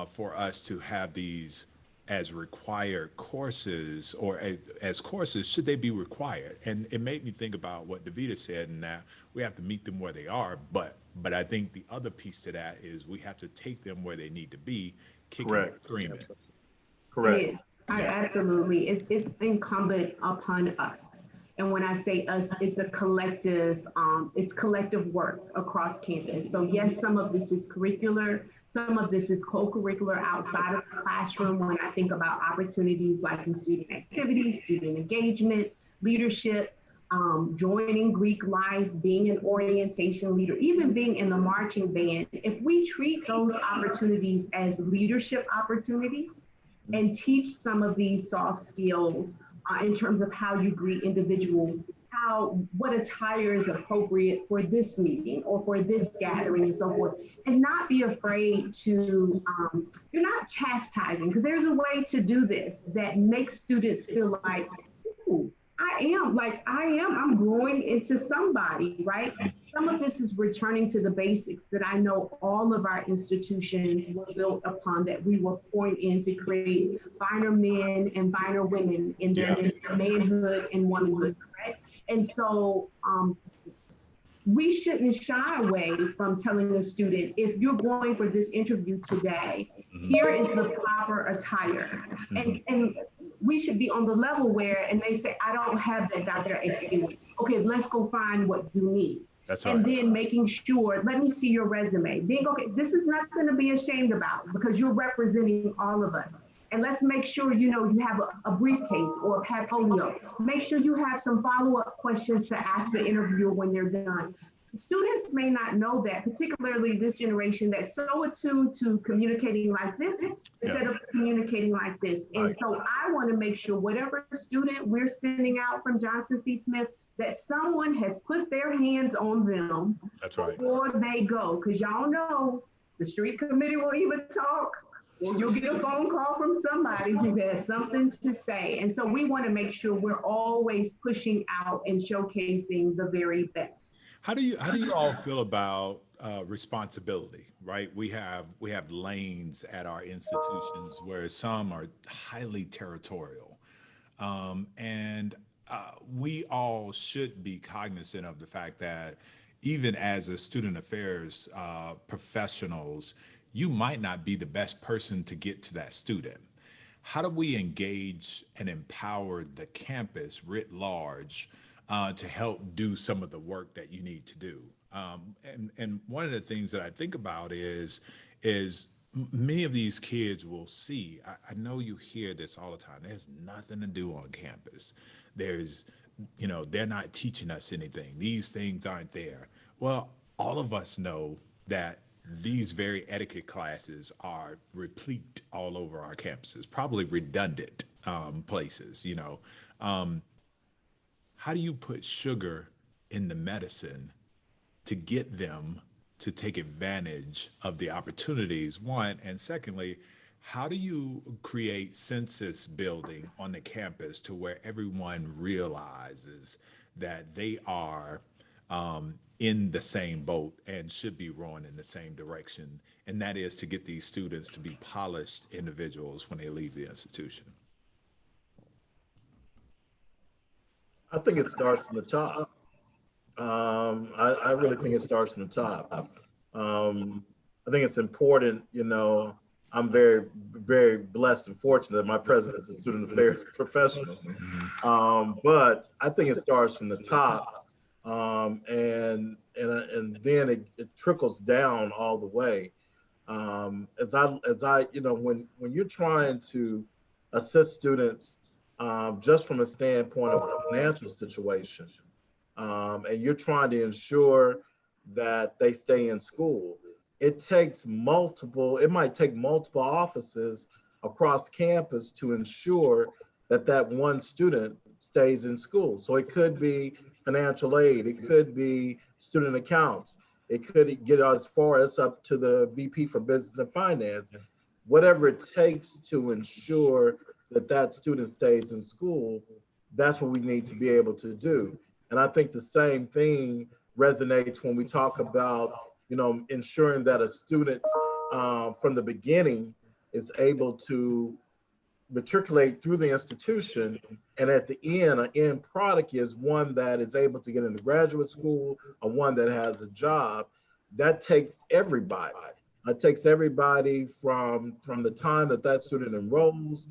for us to have these as required courses, or as courses? Should they be required? And it made me think about what Davita said, and that we have to meet them where they are. But I think the other piece to that is we have to take them where they need to be, kicking and Correct. screaming. It Correct. is. I Yeah. absolutely. It's incumbent upon us. And when I say us, it's collective work across campus. So yes, some of this is curricular, some of this is co-curricular outside of the classroom. When I think about opportunities like in student activities, student engagement, leadership, joining Greek life, being an orientation leader, even being in the marching band, if we treat those opportunities as leadership opportunities, and teach some of these soft skills in terms of how you greet individuals, what attire is appropriate for this meeting or for this gathering and so forth, and not be afraid to, you're not chastising, because there's a way to do this that makes students feel like, ooh, I'm growing into somebody, right? Some of this is returning to the basics that I know all of our institutions were built upon, that we were pouring in to create finer men and finer women in their Yeah. manhood and womanhood, correct? And so we shouldn't shy away from telling a student, if you're going for this interview today, here is the proper attire. And we should be on the level where, and they say, I don't have that, Dr. Ake. Okay, let's go find what you need. That's And right. then making sure, let me see your resume. Being, okay, this is nothing to be ashamed about because you're representing all of us. And let's make sure, you know, you have a briefcase or a portfolio. Make sure you have some follow-up questions to ask the interviewer when they're done. Students may not know that, particularly this generation that's so attuned to communicating like this instead of communicating like this. And so I want to make sure whatever student we're sending out from Johnson C. Smith, that someone has put their hands on them That's right. before they go. Because y'all know the street committee will either talk or you'll get a phone call from somebody who has something to say. And so we want to make sure we're always pushing out and showcasing the very best. How do you all feel about responsibility? Right, we have lanes at our institutions where some are highly territorial, and we all should be cognizant of the fact that even as a student affairs professionals, you might not be the best person to get to that student. How do we engage and empower the campus writ large to help do some of the work that you need to do? And one of the things that I think about is many of these kids will see. I know you hear this all the time. There's nothing to do on campus. There's, they're not teaching us anything. These things aren't there. Well, all of us know that these very etiquette classes are replete all over our campuses, probably redundant places. How do you put sugar in the medicine to get them to take advantage of the opportunities, one, and secondly, how do you create census building on the campus to where everyone realizes that they are in the same boat and should be rowing in the same direction, and that is to get these students to be polished individuals when they leave the institution? I think it starts from the top. I really think it starts from the top. I think it's important, I'm very, very blessed and fortunate that my president is a student affairs professional. But I think it starts from the top, and then it trickles down all the way. As I, when you're trying to assist students, just from a standpoint of a financial situation, and you're trying to ensure that they stay in school, it might take multiple offices across campus to ensure that that one student stays in school. So it could be financial aid, it could be student accounts, it could get as far as up to the VP for business and finance, whatever it takes to ensure that that student stays in school. That's what we need to be able to do. And I think the same thing resonates when we talk about, ensuring that a student from the beginning is able to matriculate through the institution. And at the end, an end product is one that is able to get into graduate school or one that has a job. That takes everybody. It takes everybody from the time that that student enrolls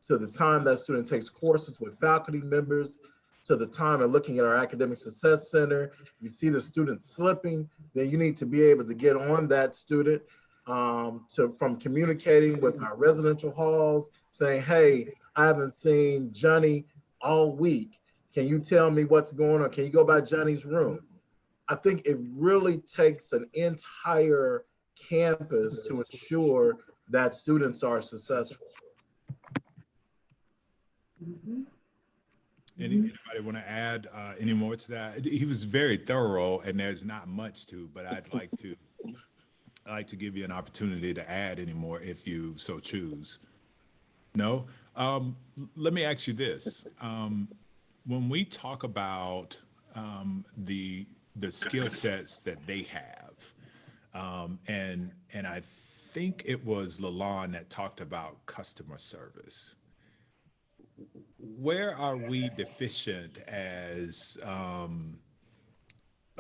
to the time that student takes courses with faculty members, to the time of looking at our academic success center. You see the student slipping, then you need to be able to get on that student, from communicating with our residential halls, saying, hey, I haven't seen Johnny all week. Can you tell me what's going on? Can you go by Johnny's room? I think it really takes an entire campus to ensure that students are successful. Anybody want to add any more to that? He was very thorough, and there's not much to, but I'd like to give you an opportunity to add any more if you so choose. No? Let me ask you this. when we talk about the skill sets that they have, and I think it was Lalon that talked about customer service. Where are we deficient as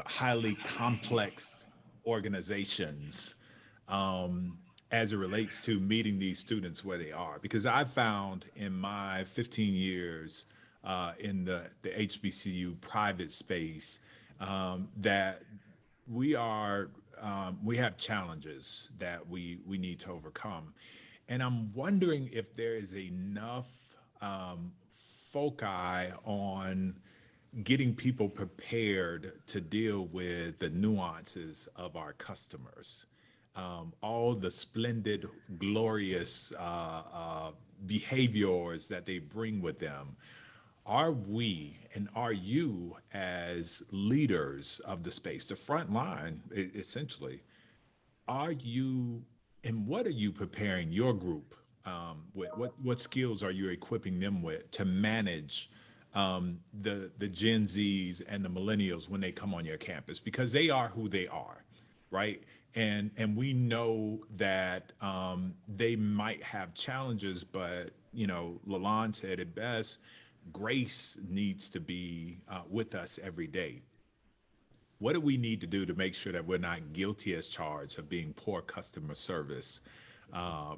highly complex organizations as it relates to meeting these students where they are? Because I've found in my 15 years in the HBCU private space that we are we have challenges that we need to overcome, and I'm wondering if there is enough foci on getting people prepared to deal with the nuances of our customers, all the splendid, glorious behaviors that they bring with them. Are we and are you, as leaders of the space, the front line, essentially, are you and what are you preparing your group with? What skills are you equipping them with to manage the Gen Zs and the millennials when they come on your campus? Because they are who they are, right? And we know that they might have challenges, but Lalonde said it best. Grace needs to be with us every day. What do we need to do to make sure that we're not guilty as charged of being poor customer service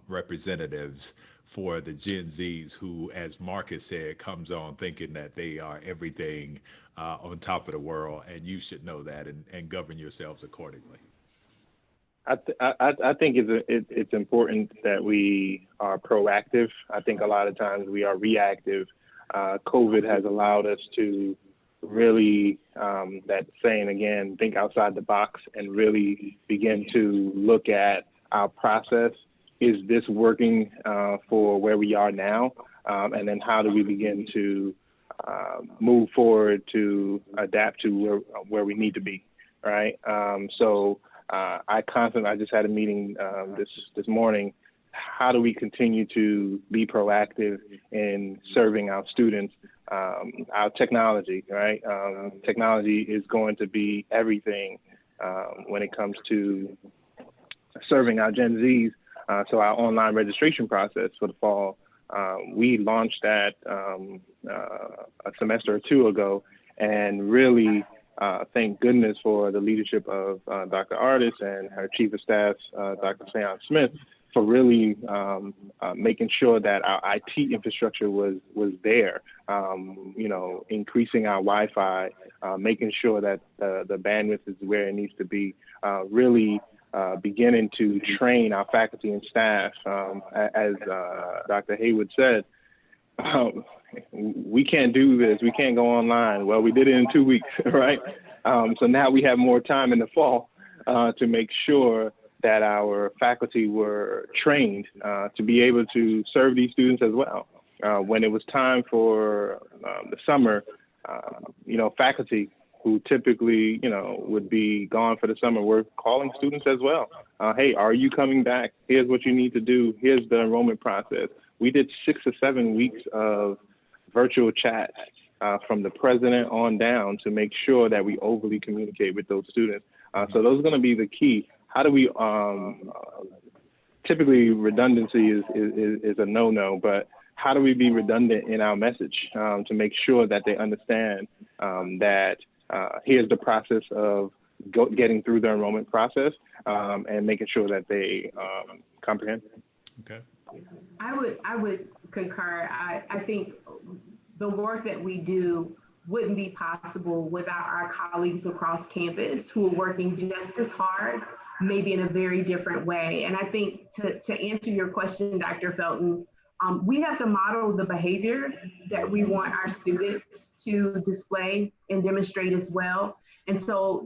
representatives for the Gen Zs who, as Marcus said, comes on thinking that they are everything on top of the world, and you should know that and govern yourselves accordingly. I think it's important that we are proactive. I think a lot of times we are reactive. COVID has allowed us to really, that saying again, think outside the box and really begin to look at our process. Is this working for where we are now? And then how do we begin to move forward to adapt to where we need to be, right? I just had a meeting this morning. How do we continue to be proactive in serving our students? Our technology, right? Technology is going to be everything when it comes to serving our Gen Zs. So our online registration process for the fall, we launched that a semester or two ago, and really thank goodness for the leadership of Dr. Artis and her chief of staff, Dr. Sean Smith, for really making sure that our IT infrastructure was there, increasing our Wi-Fi, making sure that the bandwidth is where it needs to be, really beginning to train our faculty and staff. As Dr. Haywood said, we can't do this. We can't go online. Well, we did it in 2 weeks, right? So now we have more time in the fall to make sure that our faculty were trained to be able to serve these students as well. When it was time for the summer, faculty who typically, would be gone for the summer were calling students as well. Hey, are you coming back? Here's what you need to do. Here's the enrollment process. We did 6 or 7 weeks of virtual chats from the president on down to make sure that we overly communicate with those students. So those are going to be the key. How do we, typically redundancy is a no-no, but how do we be redundant in our message to make sure that they understand that here's the process of getting through the enrollment process and making sure that they comprehend? Okay. I would concur. I think the work that we do wouldn't be possible without our colleagues across campus who are working just as hard, maybe in a very different way. And I think to answer your question, Dr. Felton, we have to model the behavior that we want our students to display and demonstrate as well. And so,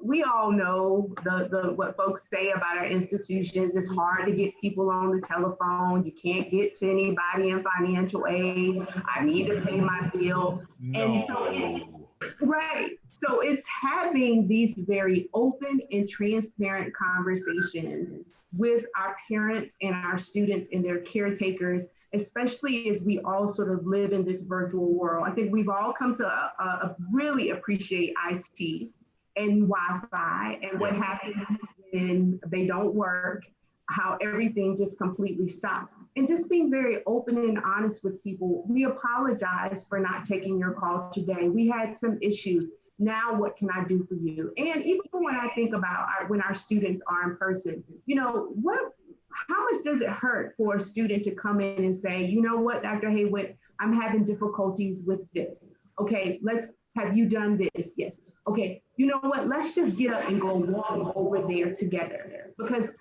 we all know the what folks say about our institutions. It's hard to get people on the telephone. You can't get to anybody in financial aid. I need to pay my bill. No. And so it's right. So it's having these very open and transparent conversations with our parents and our students and their caretakers, especially as we all sort of live in this virtual world. I think we've all come to really appreciate IT and Wi-Fi and what happens when they don't work, how everything just completely stops. And just being very open and honest with people. We apologize for not taking your call today. We had some issues. Now, what can I do for you? And even when I think about when our students are in person, how much does it hurt for a student to come in and say, you know what, Dr. Haywood, I'm having difficulties with this. Okay, have you done this? Yes. Okay, you know what, let's just get up and go walk over there together. Because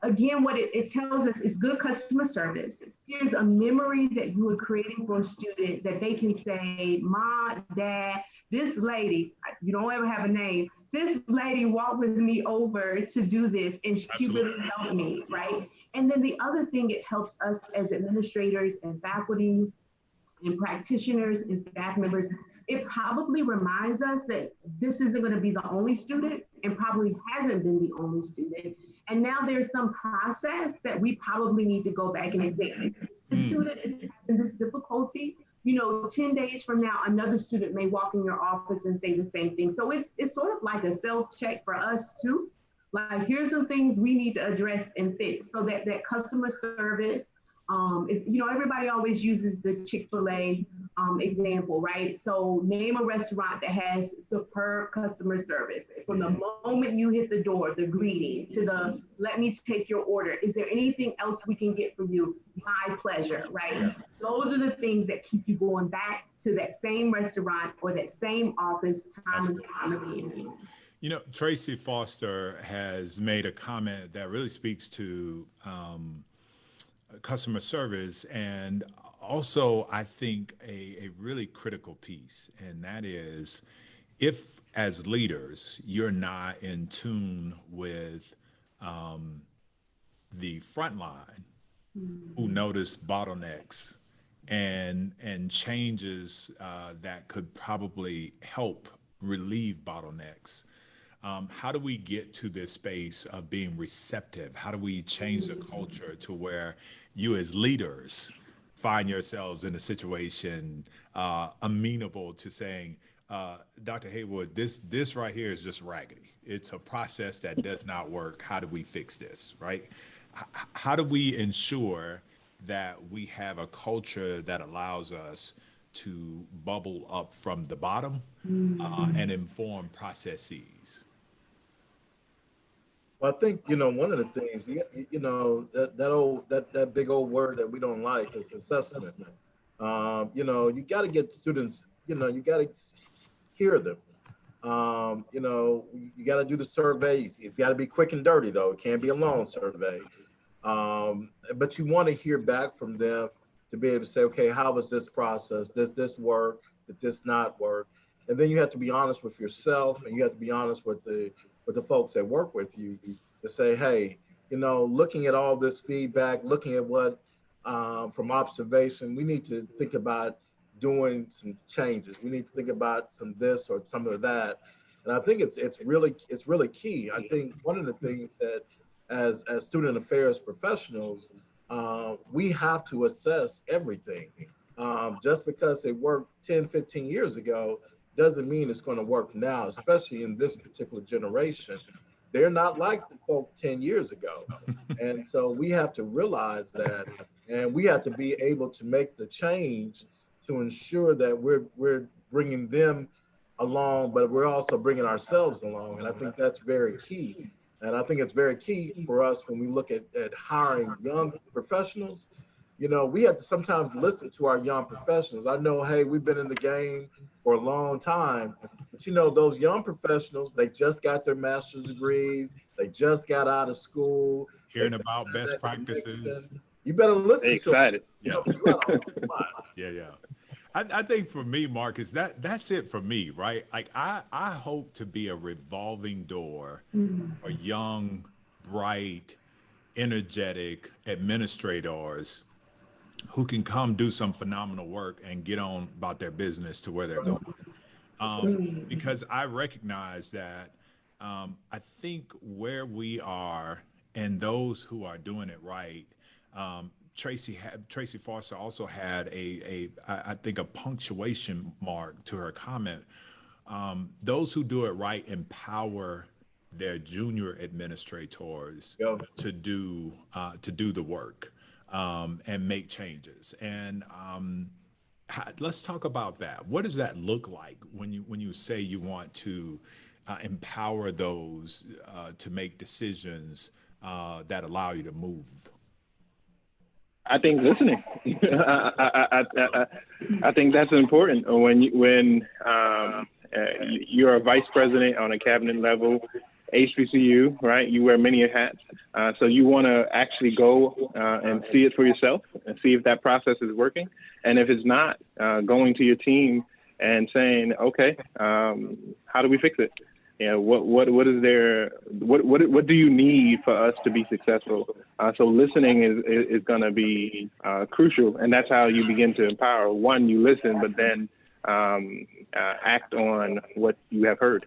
again, what it tells us is good customer service. Here's a memory that you are creating for a student that they can say, Mom, Dad, this lady, you don't ever have a name, this lady walked with me over to do this and she really helped me, right? And then the other thing, it helps us as administrators and faculty and practitioners and staff members, it probably reminds us that this isn't going to be the only student and probably hasn't been the only student. And now there's some process that we probably need to go back and examine. The student is having this difficulty. 10 days from now, another student may walk in your office and say the same thing. So it's sort of like a self-check for us too. Like, here's some things we need to address and fix so that customer service, everybody always uses the Chick-fil-A example, right? So name a restaurant that has superb customer service. From the moment you hit the door, the greeting, to the let me take your order. Is there anything else we can get for you? My pleasure, right? Yeah. Those are the things that keep you going back to that same restaurant or that same office time and time again. Tracy Foster has made a comment that really speaks to customer service, and also I think a really critical piece, and that is, if as leaders you're not in tune with the front line who notice bottlenecks and changes that could probably help relieve bottlenecks. How do we get to this space of being receptive? How do we change the culture to where you as leaders find yourselves in a situation amenable to saying, Dr. Haywood, this right here is just raggedy. It's a process that does not work. How do we fix this, right? How do we ensure that we have a culture that allows us to bubble up from the bottom and inform processes? Well, I think, one of the things, that big old word that we don't like is assessment. You got to get students, you got to hear them. You got to do the surveys. It's got to be quick and dirty, though. It can't be a long survey. But you want to hear back from them to be able to say, okay, how was this process? Does this work? Did this not work? And then you have to be honest with yourself, and you have to be honest with the folks that work with you to say, hey, looking at all this feedback, looking at what from observation, we need to think about doing some changes. We need to think about some this or some of that. And I think it's really key. I think one of the things that as student affairs professionals, we have to assess everything. Just because it worked 10, 15 years ago doesn't mean it's going to work now, especially in this particular generation. They're not like the folk 10 years ago. And so we have to realize that, and we have to be able to make the change to ensure that we're bringing them along, but we're also bringing ourselves along. And I think that's very key. And I think it's very key for us when we look at hiring young professionals. We have to sometimes listen to our young professionals. I know, hey, we've been in the game for a long time, but those young professionals, they just got their master's degrees, they just got out of school. Hearing about best practices. You better listen to them. Yeah. I think for me, Marcus, that's it for me, right? Like I hope to be a revolving door for young, bright, energetic administrators who can come do some phenomenal work and get on about their business to where they're going. because I recognize that I think where we are and those who are doing it right, Tracy Foster also had I think a punctuation mark to her comment. Those who do it right empower their junior administrators Yeah. to do the work and make changes. And let's talk about that. What does that look like when you say you want to empower those to make decisions that allow you to move? I think listening. I think that's important. You're a vice president on a cabinet level, HBCU, right? You wear many hats, so you want to actually go and see it for yourself and see if that process is working. And if it's not, going to your team and saying, okay, how do we fix it? What do you need for us to be successful? So listening is going to be crucial, and that's how you begin to empower. One, you listen, but then act on what you have heard.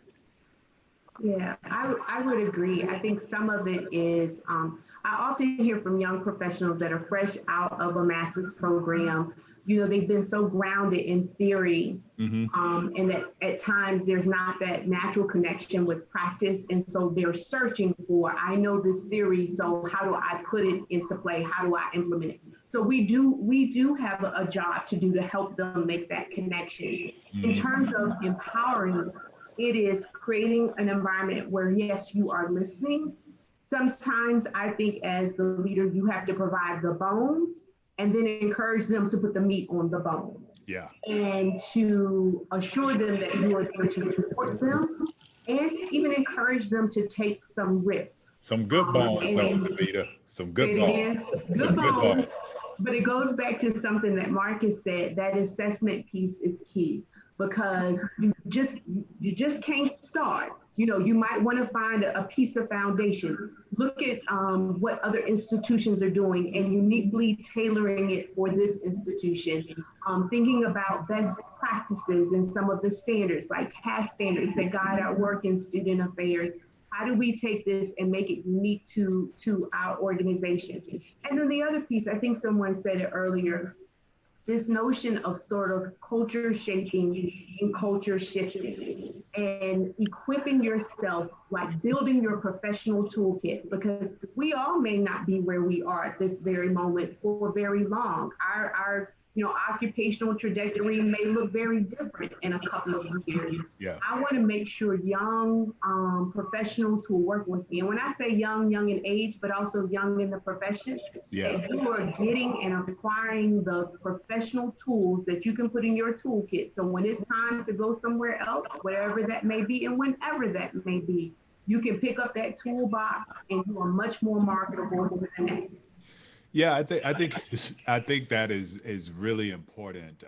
Yeah, I would agree. I think some of it is, I often hear from young professionals that are fresh out of a master's program. They've been so grounded in theory, and that at times there's not that natural connection with practice. And so they're searching for, I know this theory, so how do I put it into play? How do I implement it? So we do have a job to do to help them make that connection. In terms of empowering, it is creating an environment where, yes, you are listening. Sometimes I think as the leader, you have to provide the bones and then encourage them to put the meat on the bones. Yeah. And to assure them that you are there to support them and to even encourage them to take some risks. Some good bones, though, Davida. Some good bones. Good bones. But it goes back to something that Marcus said, that assessment piece is key. Because you just can't start. You might want to find a piece of foundation. Look at what other institutions are doing and uniquely tailoring it for this institution. Thinking about best practices and some of the standards, like CAS standards that guide our work in student affairs. How do we take this and make it unique to our organization? And then the other piece, I think someone said it earlier, this notion of sort of culture shaping and culture shifting and equipping yourself, like building your professional toolkit, because we all may not be where we are at this very moment for very long. Our occupational trajectory may look very different in a couple of years. Yeah. I want to make sure young professionals who work with me, and when I say young in age, but also young in the profession, that you are getting and acquiring the professional tools that you can put in your toolkit. So when it's time to go somewhere else, wherever that may be, and whenever that may be, you can pick up that toolbox and you are much more marketable than the next. Yeah, I think that is really important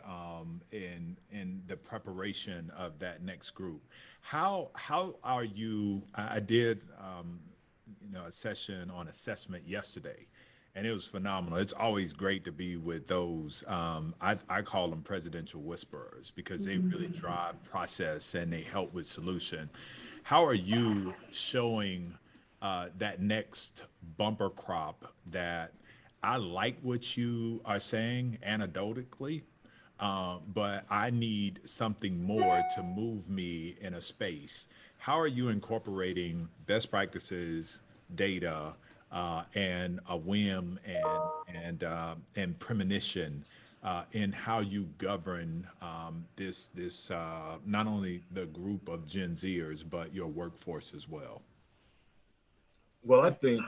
in the preparation of that next group. How are you? I did a session on assessment yesterday, and it was phenomenal. It's always great to be with those. I call them presidential whisperers because they really drive process and they help with solution. How are you showing that next bumper crop that? I like what you are saying anecdotally, but I need something more to move me in a space. How are you incorporating best practices, data, and a whim and premonition in how you govern this not only the group of Gen Zers but your workforce as well? Well, I think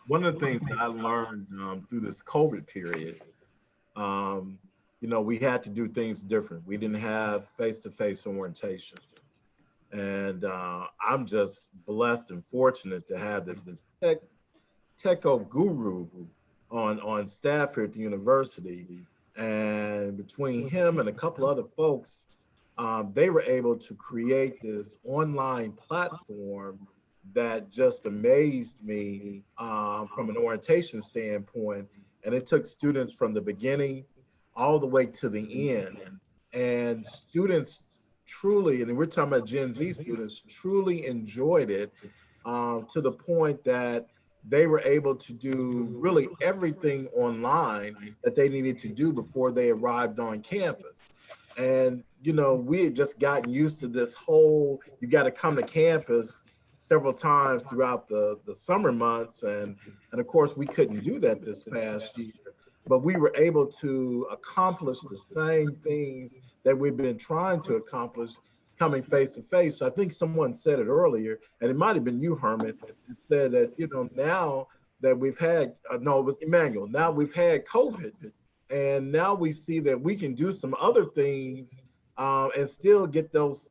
one of the things that I learned through this COVID period, we had to do things different. We didn't have face-to-face orientations. And I'm just blessed and fortunate to have this techo guru on staff here at the university. And between him and a couple other folks, they were able to create this online platform that just amazed me from an orientation standpoint. And it took students from the beginning all the way to the end. And students truly, and we're talking about Gen Z students, truly enjoyed it, to the point that they were able to do really everything online that they needed to do before they arrived on campus. And, we had just gotten used to this whole, you got to come to campus several times throughout the summer months. And of course, we couldn't do that this past year, but we were able to accomplish the same things that we've been trying to accomplish coming face to face. So I think someone said it earlier, and it might have been you, Herman, said that, now that we've had, no, it was Emmanuel, now we've had COVID, and now we see that we can do some other things, and still get those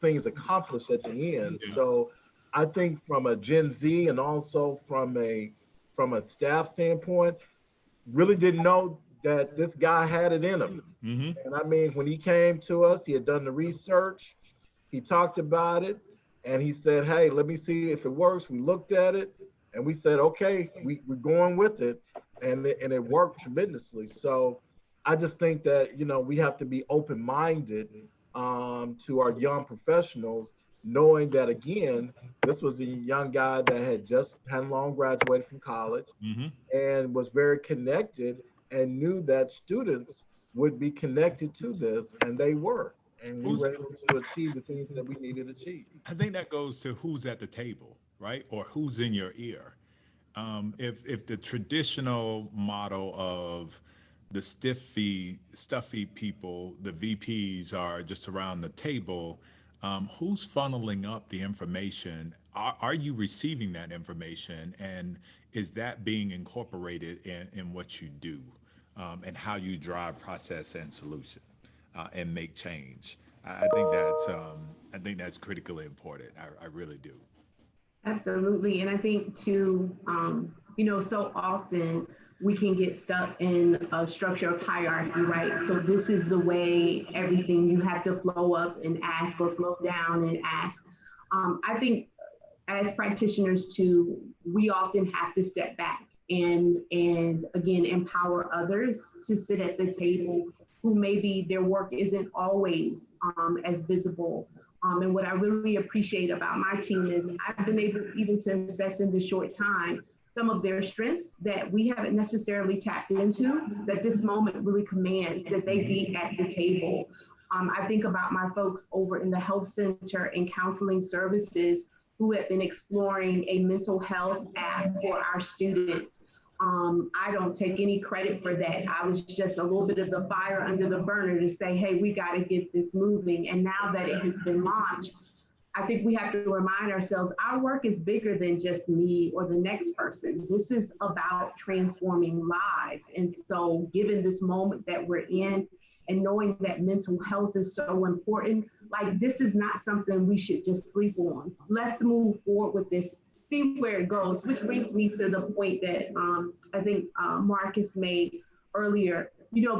things accomplished at the end. So I think from a Gen Z and also from a staff standpoint, really didn't know that this guy had it in him. Mm-hmm. And I mean, when he came to us, he had done the research, he talked about it, and he said, hey, let me see if it works. We looked at it and we said, okay, we're going with it. And it worked tremendously. So I just think that, we have to be open-minded, to our young professionals, knowing that, again, this was a young guy that had just hadn't long graduated from college, Mm-hmm. and was very connected and knew that students would be connected to this, and they were. And we were able to achieve the things that we needed to achieve. I think that goes to who's at the table, right? Or who's in your ear. If the traditional model of the stuffy people, the VPs are just around the table, who's funneling up the information? Are you receiving that information, and is that being incorporated in what you do, and how you drive process and solution, and make change? I think that's critically important. I really do. Absolutely. And I think too, so often we can get stuck in a structure of hierarchy, right? So this is the way everything you have to flow up and ask, or flow down and ask. I think as practitioners too, we often have to step back and again empower others to sit at the table who maybe their work isn't always as visible. And what I really appreciate about my team is I've been able even to assess in this short time some of their strengths that we haven't necessarily tapped into, that this moment really commands that they be at the table. I think about my folks over in the health center and counseling services who have been exploring a mental health app for our students. I don't take any credit for that. I was just a little bit of the fire under the burner to say, hey, we got to get this moving. And now that it has been launched, I think we have to remind ourselves our work is bigger than just me or the next person. This is about transforming lives. And so given this moment that we're in, and knowing that mental health is so important, like this is not something we should just sleep on. Let's move forward with this, see where it goes, which brings me to the point that I think Marcus made earlier.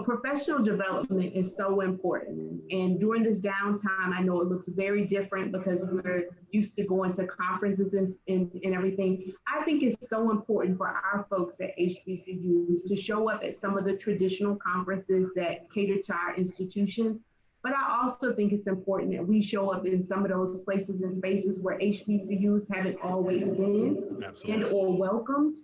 Professional development is so important. And during this downtime, I know it looks very different because we're used to going to conferences and everything. I think it's so important for our folks at HBCUs to show up at some of the traditional conferences that cater to our institutions. But I also think it's important that we show up in some of those places and spaces where HBCUs haven't always been. Absolutely. And or welcomed,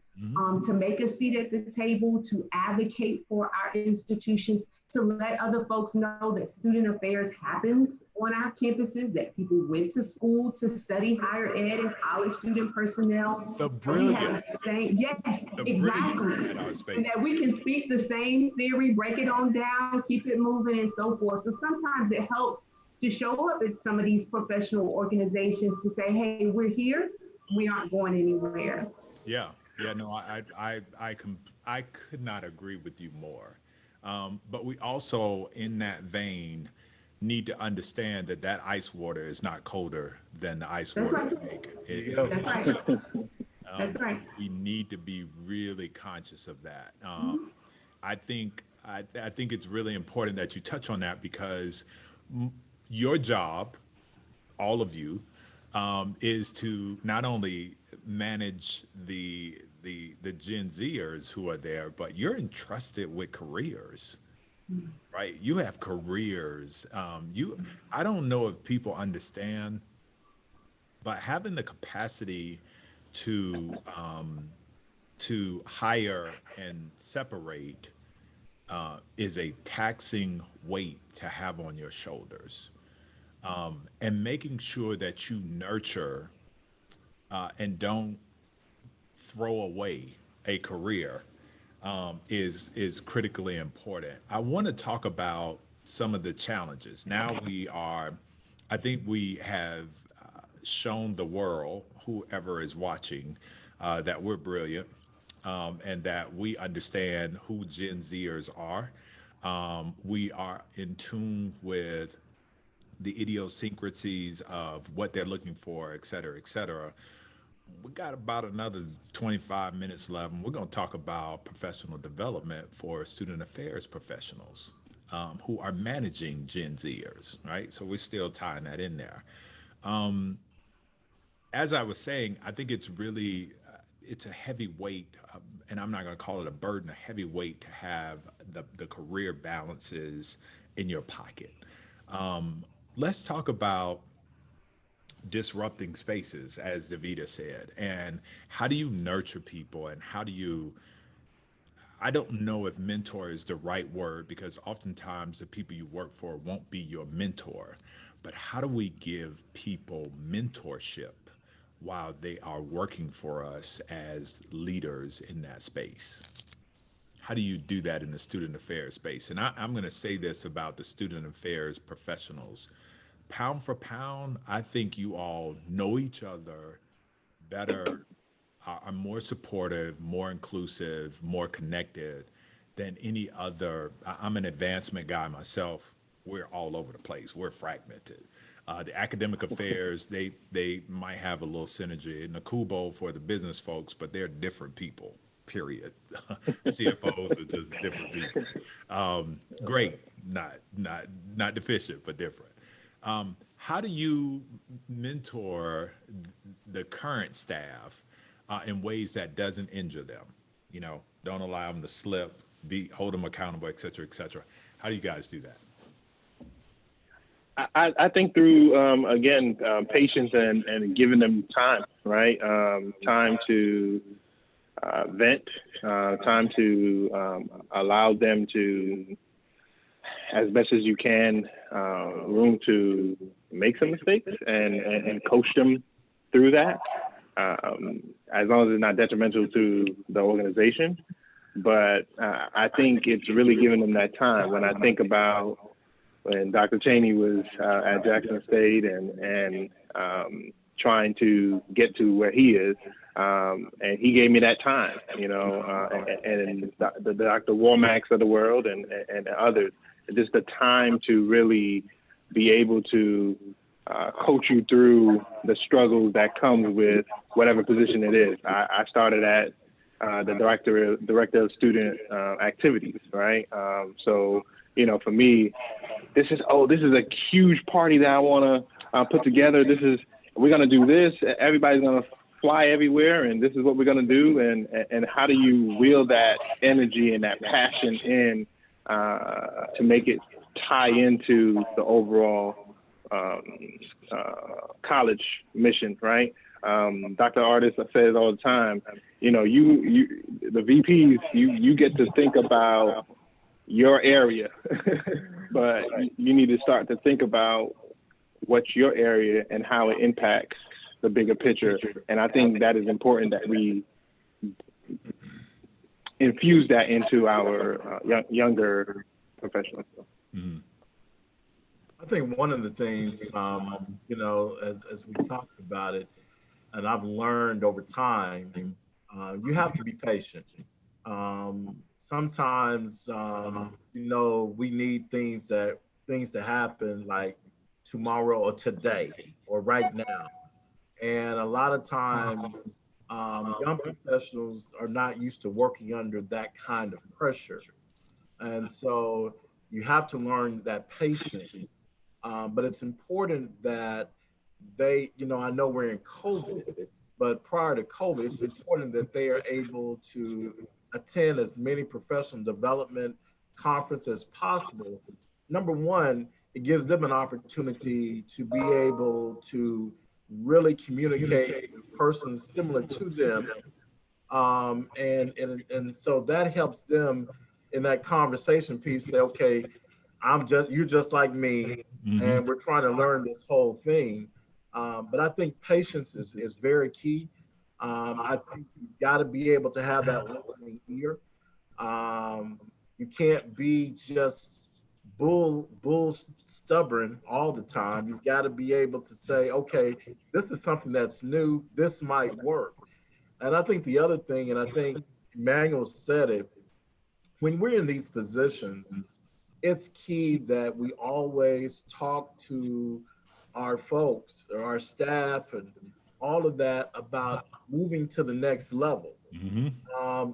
to make a seat at the table, to advocate for our institutions, to let other folks know that student affairs happens on our campuses, that people went to school to study higher ed and college student personnel. The brilliance. Yes, the exactly. In our space. And that we can speak the same theory, break it on down, keep it moving and so forth. So sometimes it helps to show up at some of these professional organizations to say, hey, we're here, we aren't going anywhere. Yeah. No, I could not agree with you more. But we also, in that vein, need to understand that ice water is not colder than the ice water we make. That's right. We need to be really conscious of that. I think it's really important that you touch on that, because your job, all of you, is to not only manage the Gen Zers who are there, but you're entrusted with careers. right? You have careers. I don't know if people understand, but having the capacity to hire and separate is a taxing weight to have on your shoulders. And making sure that you nurture and don't throw away a career is critically important. I want to talk about some of the challenges. Now I think we have shown the world, whoever is watching, that we're brilliant and that we understand who Gen Zers are. We are in tune with the idiosyncrasies of what they're looking for, et cetera, et cetera. We got about another 25 minutes left, and we're going to talk about professional development for student affairs professionals who are managing Gen Zers, right? So we're still tying that in there. As I was saying, I think it's really it's a heavy weight, and I'm not going to call it a burden, a heavy weight to have the career balances in your pocket. Let's talk about disrupting spaces, as Davita said, and how do you nurture people, and how do you, I don't know if mentor is the right word because oftentimes the people you work for won't be your mentor, but how do we give people mentorship while they are working for us as leaders in that space? How do you do that in the student affairs space? And I'm going to say this about the student affairs professionals. Pound for pound, I think you all know each other better, are more supportive, more inclusive, more connected than any other. I'm an advancement guy myself. We're all over the place. We're fragmented. The academic affairs, they might have a little synergy. And the Kubo for the business folks, but they're different people. Period. CFOs are just different people. Great, not deficient, but different. How do you mentor the current staff in ways that doesn't injure them? You know, don't allow them to slip, hold them accountable, et cetera, et cetera. How do you guys do that? I think through again patience and giving them time, right? Time to vent, time to allow them to, as best as you can, room to make some mistakes and coach them through that, as long as it's not detrimental to the organization. But I think it's really giving them that time. When I think about when Dr. Cheney was at Jackson State and trying to get to where he is, and he gave me that time, you know, and the Dr. Warmacks of the world and others, just the time to really be able to coach you through the struggles that comes with whatever position it is. I started at the director of student activities, right? So, you know, for me, this is a huge party that I want to put together. We're going to do this. Everybody's going to fly everywhere, and this is what we're going to do. And how do you reel that energy and that passion in to make it tie into the overall college mission, right? Dr. Artis says all the time, you know, the VPs, you get to think about your area, but you need to start to think about what's your area and how it impacts the bigger picture. And I think that is important that we infuse that into our younger professionals. Mm-hmm. I think one of the things, you know, as we talked about it, and I've learned over time, you have to be patient. Sometimes, you know, we need things to happen like tomorrow or today or right now. And a lot of times, young professionals are not used to working under that kind of pressure. And so you have to learn that patience. But it's important that they, you know, I know we're in COVID, but prior to COVID, it's important that they are able to attend as many professional development conference as possible, number one, it gives them an opportunity to be able to really communicate with persons similar to them. And so that helps them in that conversation piece say, okay, you're just like me, Mm-hmm. and we're trying to learn this whole thing. But I think patience is very key. I think you've got to be able to have that listening ear. Um, you can't be just bull stubborn all the time. You've got to be able to say, okay, this is something that's new. This might work. And I think the other thing, and I think Emmanuel said it, when we're in these positions, it's key that we always talk to our folks or our staff and all of that about moving to the next level. Mm-hmm.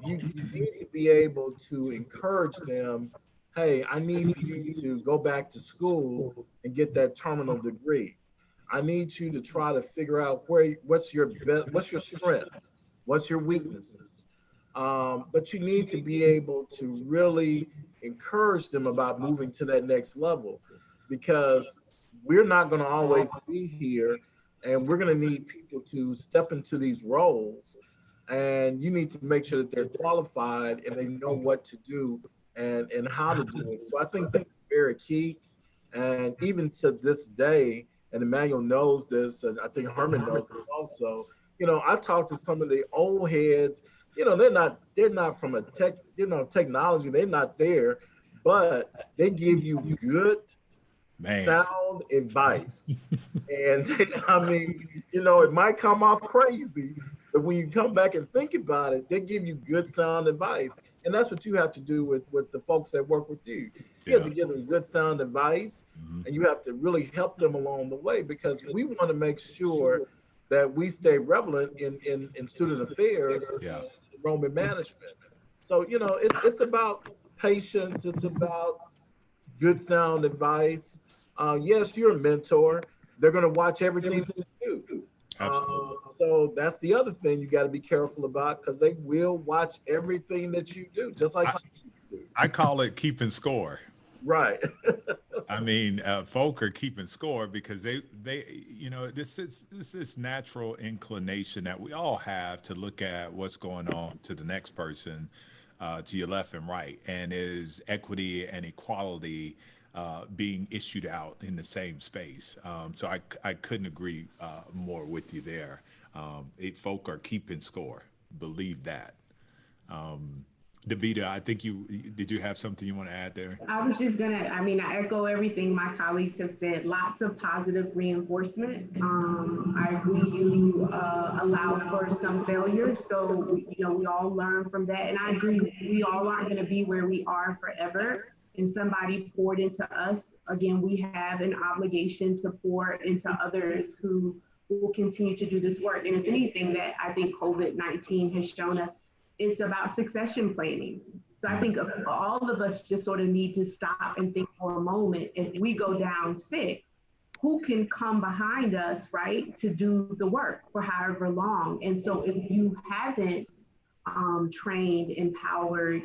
You need to be able to encourage them. Hey, I need for you to go back to school and get that terminal degree. I need you to try to figure out what's your strengths, what's your weaknesses. But you need to be able to really encourage them about moving to that next level, because we're not going to always be here, and we're going to need people to step into these roles, and you need to make sure that they're qualified and they know what to do and how to do it. So I think that's very key. And even to this day, and Emmanuel knows this, and I think Herman knows this also. I talked to some of the old heads. They're not from a technology. They're not there, but they give you good Man. sound advice. And I mean, it might come off crazy, but when you come back and think about it, they give you good sound advice. And that's what you have to do with the folks that work with you. You have Yeah. to give them good sound advice, Mm-hmm. and you have to really help them along the way, because we want to make sure that we stay relevant in student affairs Yeah. and enrollment management. So, it's about patience, it's about good sound advice. Yes, you're a mentor. They're going to watch everything you do. Absolutely. So that's the other thing you got to be careful about, because they will watch everything that you do, just like I, you do. I call it keeping score. Right. I mean, folk are keeping score because this is natural inclination that we all have to look at what's going on to the next person, to your left and right, and is equity and equality being issued out in the same space. So I couldn't agree more with you there. Folk are keeping score. Believe that. Davida, I think did you have something you want to add there? I was just I echo everything my colleagues have said. Lots of positive reinforcement. I agree you allow for some failure. So, we all learn from that. And I agree, we all aren't going to be where we are forever. And somebody poured into us. Again, we have an obligation to pour into others who will continue to do this work. And if anything, that I think COVID-19 has shown us, it's about succession planning. So I think all of us just sort of need to stop and think for a moment. If we go down sick, who can come behind us, right, to do the work for however long? And so if you haven't trained, empowered,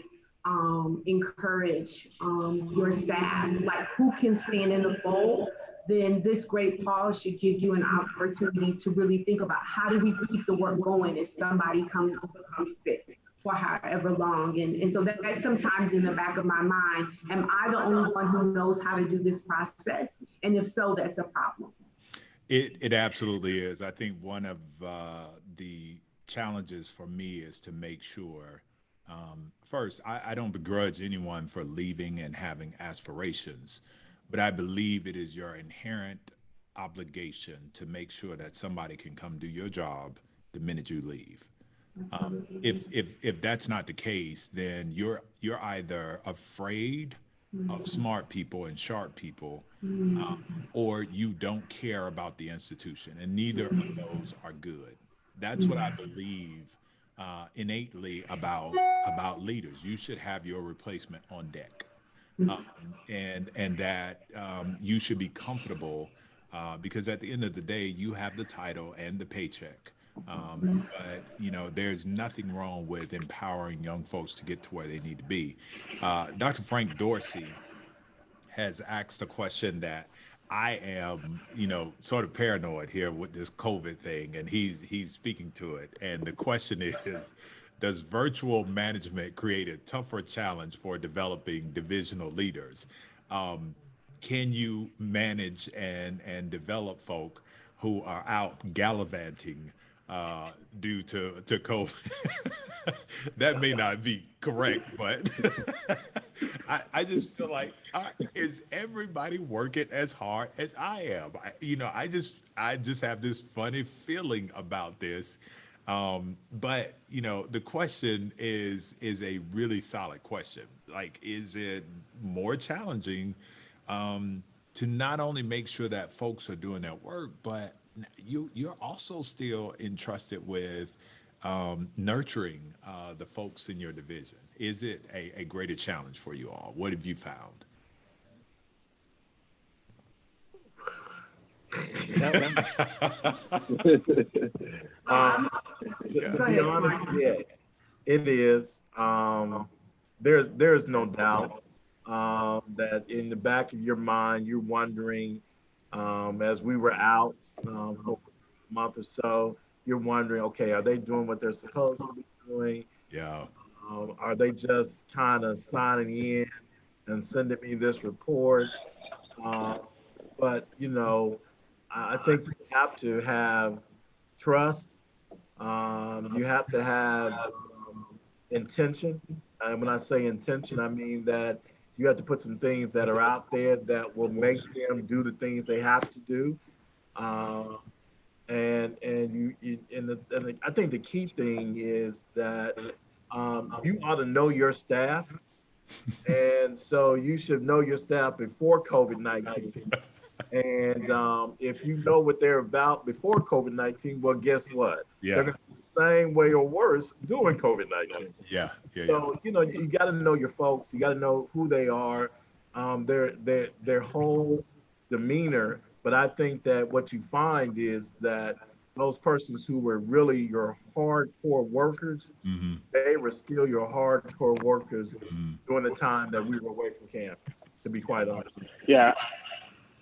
encouraged your staff, like who can stand in the fold, then this great pause should give you an opportunity to really think about how do we keep the work going if somebody becomes sick for however long. And so that's sometimes in the back of my mind. Am I the only one who knows how to do this process? And if so, that's a problem. It absolutely is. I think one of the challenges for me is to make sure, first, I don't begrudge anyone for leaving and having aspirations, but I believe it is your inherent obligation to make sure that somebody can come do your job the minute you leave. If that's not the case, then you're either afraid of smart people and sharp people, or you don't care about the institution, and neither of those are good. That's what I believe innately about leaders. You should have your replacement on deck, um, and that you should be comfortable because at the end of the day, you have the title and the paycheck. But there's nothing wrong with empowering young folks to get to where they need to be. Dr. Frank Dorsey has asked a question that I am, sort of paranoid here with this COVID thing, and he's speaking to it. And the question is, does virtual management create a tougher challenge for developing divisional leaders? Can you manage and develop folk who are out gallivanting due to COVID? That may not be correct, but I just feel like, is everybody working as hard as I am? I just have this funny feeling about this. But the question is a really solid question. Like, is it more challenging to not only make sure that folks are doing their work, but you're also still entrusted with nurturing the folks in your division? Is it a greater challenge for you all? What have you found? To be honest, yes, it is. There's no doubt that in the back of your mind, you're wondering, as we were out for a month or so, you're wondering, okay, are they doing what they're supposed to be doing? Yeah. Are they just kind of signing in and sending me this report? But I think you have to have trust. You have to have intention. And when I say intention, I mean that you have to put some things that are out there that will make them do the things they have to do. Uh, and I think the key thing is that you ought to know your staff, and so you should know your staff before COVID-19. And if you know what they're about before COVID-19, well, guess what? They're Yeah. going to be the same way or worse during COVID-19. Yeah. Yeah. Yeah. So you got to know your folks. You got to know who they are, their whole demeanor. But I think that what you find is that those persons who were really your hardcore workers, Hmm. they were still your hardcore workers Hmm. during the time that we were away from campus. To be quite honest. Yeah,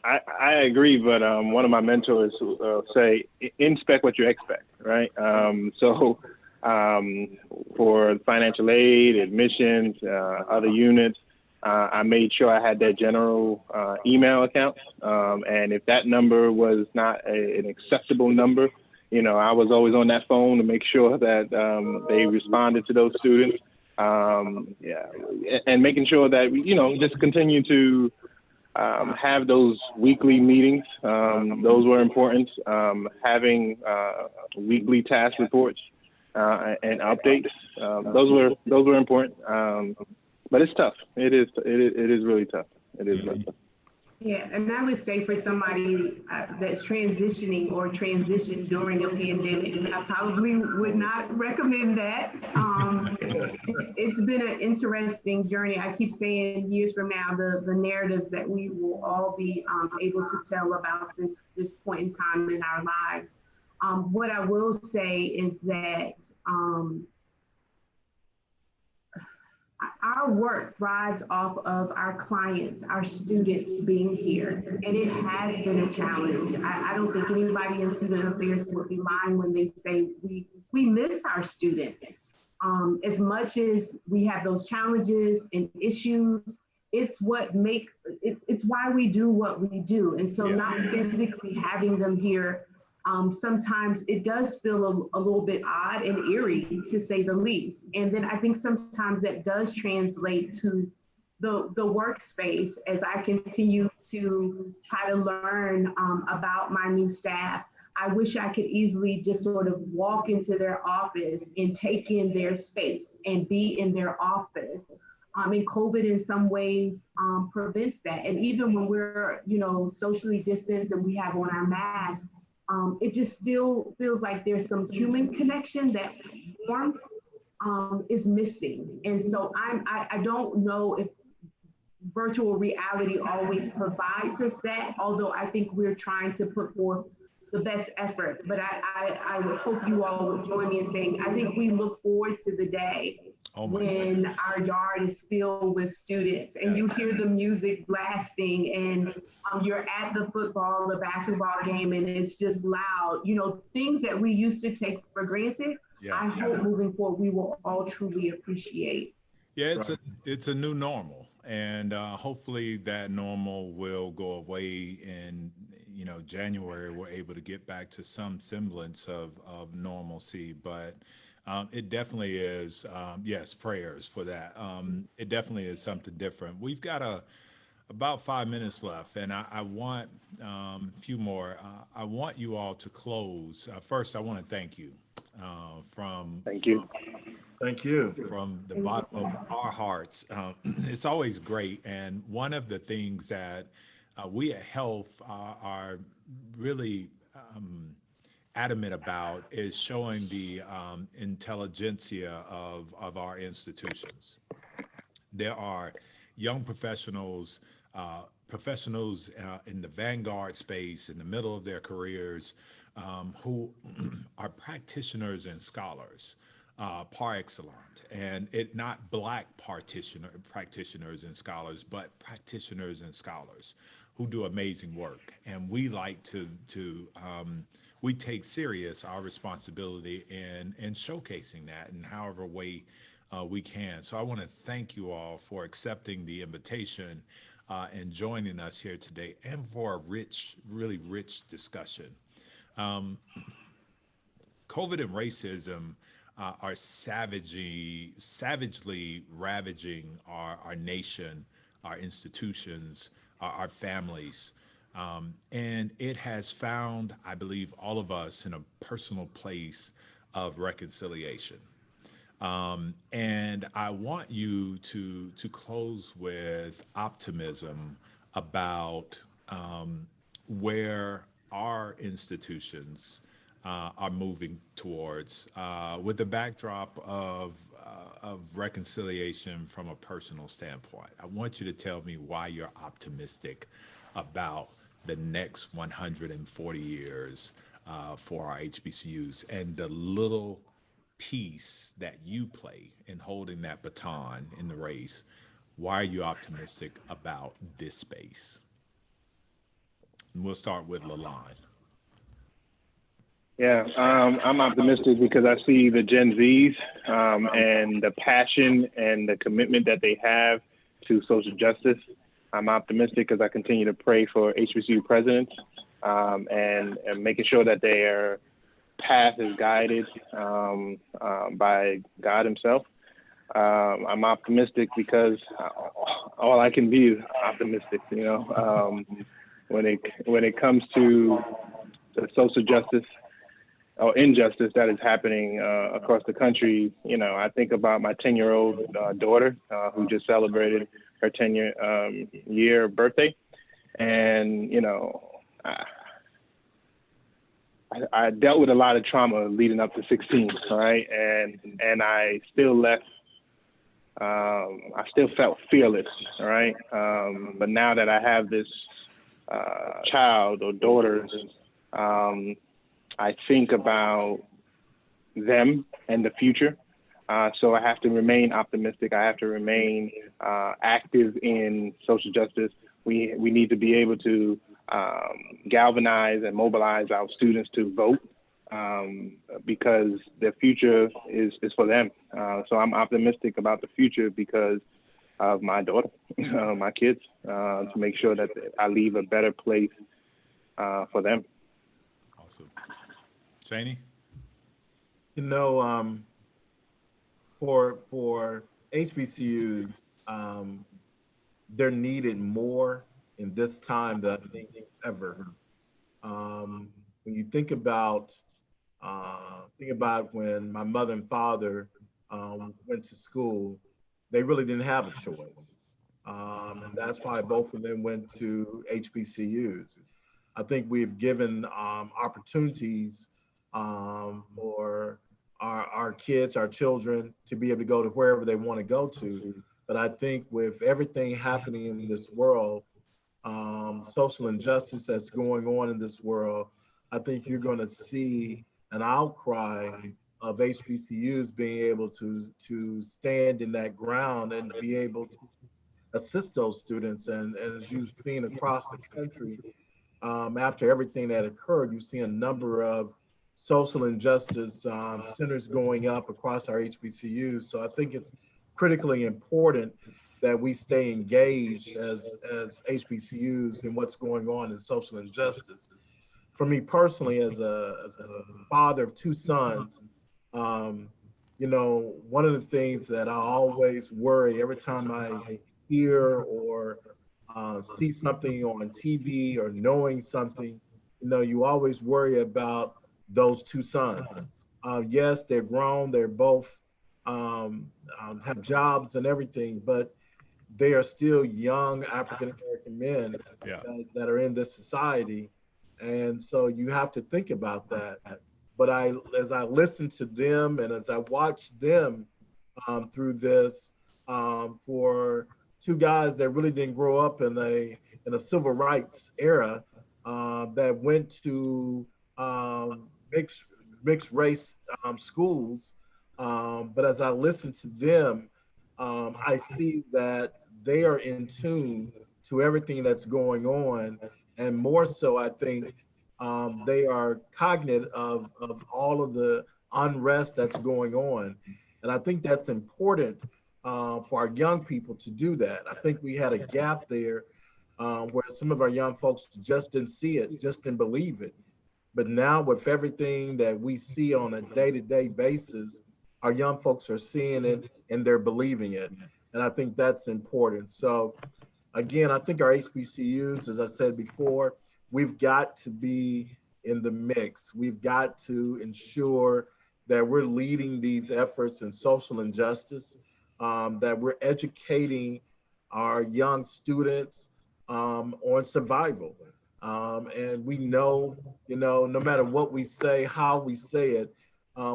I agree, but one of my mentors say inspect what you expect, right? For financial aid, admissions, other units, I made sure I had their general email account, and if that number was not an acceptable number, I was always on that phone to make sure that they responded to those students. Yeah, and making sure that just continue to have those weekly meetings. Those were important. Having weekly task reports and updates. Those were important. But it's tough. It is really tough. It is really tough. Yeah, and I would say for somebody that's transitioning or transitioned during a pandemic, I probably would not recommend that. It's been an interesting journey. I keep saying years from now, the narratives that we will all be able to tell about this point in time in our lives. What I will say is that our work thrives off of our clients, our students being here, and it has been a challenge. I don't think anybody in student affairs would be lying when they say we miss our students. As much as we have those challenges and issues, it's why we do what we do. And so not physically having them here, sometimes it does feel a little bit odd and eerie, to say the least. And then I think sometimes that does translate to the workspace as I continue to try to learn about my new staff. I wish I could easily just sort of walk into their office and take in their space and be in their office. And COVID in some ways prevents that. And even when we're, socially distanced and we have on our masks, it just still feels like there's some human connection, that warmth is missing. And so I don't know if virtual reality always provides us that, although I think we're trying to put forth the best effort. But I would hope you all would join me in saying, I think we look forward to the day Oh my when goodness. our yard is filled with students and you hear the music blasting and you're at the football, the basketball game, and it's just loud, you know, things that we used to take for granted. Yeah. I hope moving forward, we will all truly appreciate. Yeah, it's a new normal, and hopefully that normal will go away in January. We're able to get back to some semblance of normalcy, but it definitely is yes, prayers for that. It definitely is something different. We've got about 5 minutes left, and I want a few more. I want you all to close. First, I want to thank you from Thank you. Thank you. from the bottom of our hearts. It's always great. And one of the things that we at Health are really adamant about is showing the intelligentsia of our institutions. There are young professionals in the vanguard space, in the middle of their careers, who are practitioners and scholars par excellence, and it not black practitioners and scholars, but practitioners and scholars who do amazing work. And we like to we take serious our responsibility in showcasing that in however way we can. So I want to thank you all for accepting the invitation and joining us here today, and for a rich, really rich discussion. COVID and racism are savagely ravaging our nation, our institutions, our families. And it has found, I believe, all of us in a personal place of reconciliation. And I want you to close with optimism about where our institutions are moving towards, with the backdrop of reconciliation from a personal standpoint. I want you to tell me why you're optimistic about the next 140 years for our HBCUs, and the little piece that you play in holding that baton in the race. Why are you optimistic about this space? And we'll start with LaLonde. Yeah, I'm optimistic because I see the Gen Zs and the passion and the commitment that they have to social justice. I'm optimistic because I continue to pray for HBCU presidents and making sure that their path is guided by God Himself. I'm optimistic because all I can be is optimistic. When it comes to the social justice or injustice that is happening across the country, I think about my 10-year-old daughter who just celebrated her 10-year birthday, and I dealt with a lot of trauma leading up to 16, right? And I still I still felt fearless, all right? But now that I have this child or daughters, I think about them and the future. So I have to remain optimistic. I have to remain active in social justice. We need to be able to galvanize and mobilize our students to vote because their future is for them. So I'm optimistic about the future because of my daughter, my kids, to make sure that I leave a better place for them. Awesome. Janie? For HBCUs, they're needed more in this time than I think ever. When you think about when my mother and father went to school, they really didn't have a choice. And that's why both of them went to HBCUs. I think we've given opportunities for our kids, our children, to be able to go to wherever they want to go to. But I think with everything happening in this world, social injustice that's going on in this world, I think you're going to see an outcry of HBCUs being able to stand in that ground and be able to assist those students. And as you've seen across the country, after everything that occurred, you see a number of social injustice centers going up across our HBCUs. So I think it's critically important that we stay engaged as HBCUs in what's going on in social injustice. For me personally, as a father of two sons, um, one of the things that I always worry every time I hear or see something on TV or knowing something, you always worry about those two sons. Yes, they're grown, they're both have jobs and everything, but they are still young African American men Yeah. that are in this society. And so you have to think about that. But as I listen to them and as I watch them through this, for two guys that really didn't grow up in a civil rights era, that went to mixed race schools. But as I listen to them, I see that they are in tune to everything that's going on, and more so, I think they are cognizant of all of the unrest that's going on, and I think that's important for our young people to do that. I think we had a gap there where some of our young folks just didn't see it, just didn't believe it. But now, with everything that we see on a day-to-day basis, our young folks are seeing it and they're believing it. And I think that's important. So, again, I think our HBCUs, as I said before, we've got to be in the mix. We've got to ensure that we're leading these efforts in social injustice, that we're educating our young students on survival. And we know, no matter what we say, how we say it,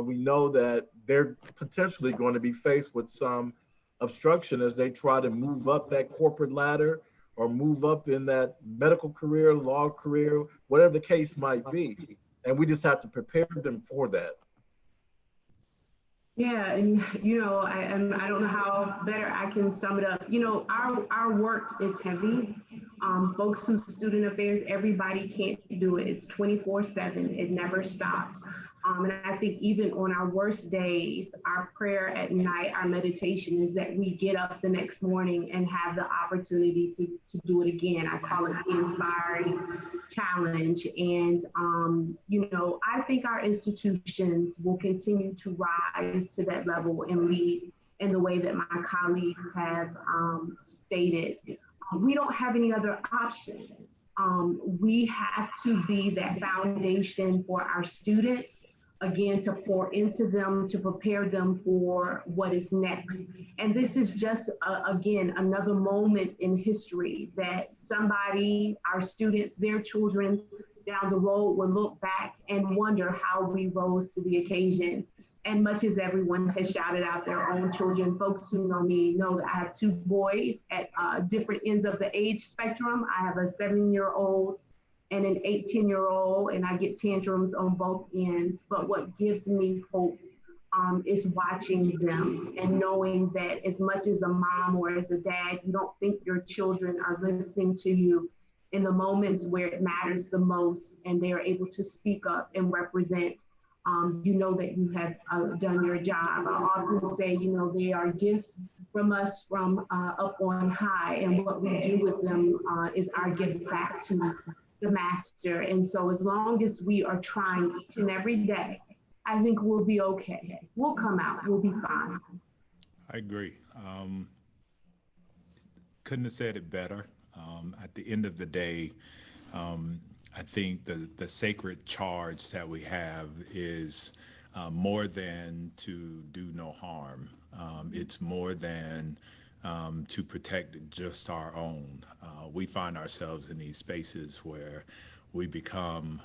we know that they're potentially going to be faced with some obstruction as they try to move up that corporate ladder or move up in that medical career, law career, whatever the case might be. And we just have to prepare them for that. Yeah, and I don't know how better I can sum it up. Our work is heavy. Folks who student affairs, everybody can't do it. It's 24/7. It never stops. And I think even on our worst days, our prayer at night, our meditation is that we get up the next morning and have the opportunity to do it again. I call it the inspiring challenge. And, I think our institutions will continue to rise to that level and lead in the way that my colleagues have stated. We don't have any other option. We have to be that foundation for our students, again, to pour into them, to prepare them for what is next. And this is just, again, another moment in history that somebody, our students, their children down the road will look back and wonder how we rose to the occasion. And much as everyone has shouted out their own children, folks who know me know that I have two boys at different ends of the age spectrum. I have a 7-year-old and an 18-year-old, and I get tantrums on both ends. But what gives me hope is watching them and knowing that as much as a mom or as a dad, you don't think your children are listening to you in the moments where it matters the most, and they are able to speak up and represent. You know that you have done your job. I often say, they are gifts from us from up on high, and what we do with them is our gift back to the master. And so as long as we are trying each and every day, I think we'll be okay. We'll come out, we'll be fine. I agree. Couldn't have said it better. At the end of the day, I think the sacred charge that we have is more than to do no harm. It's more than to protect just our own. We find ourselves in these spaces where we become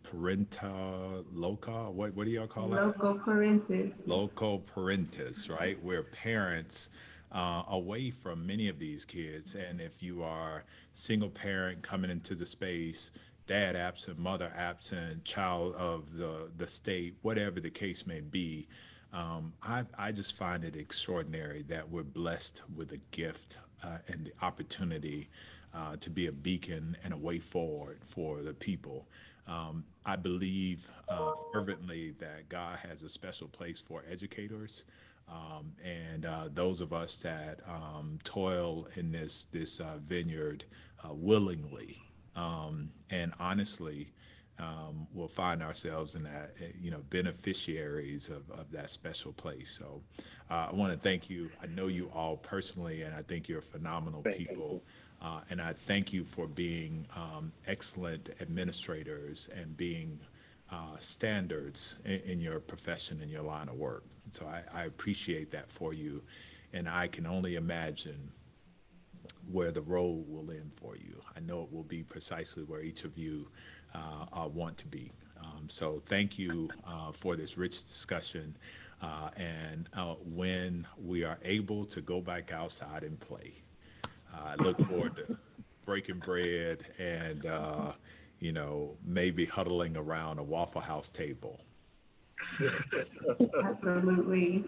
parenta loca. What do y'all call that? Local parentis. Local parentis, right? We're parents away from many of these kids. And if you are single parent coming into the space, dad absent, mother absent, child of the state, whatever the case may be. I just find it extraordinary that we're blessed with a gift and the opportunity to be a beacon and a way forward for the people. I believe fervently that God has a special place for educators. And those of us that toil in this vineyard willingly and honestly will find ourselves in that, beneficiaries of that special place. So I want to thank you. I know you all personally, and I think you're phenomenal people. And I thank you for being excellent administrators and being standards in your profession, in your line of work. So I appreciate that for you. And I can only imagine where the road will end for you. I know it will be precisely where each of you want to be. So thank you for this rich discussion. And when we are able to go back outside and play, I look forward to breaking bread and, maybe huddling around a Waffle House table. Absolutely.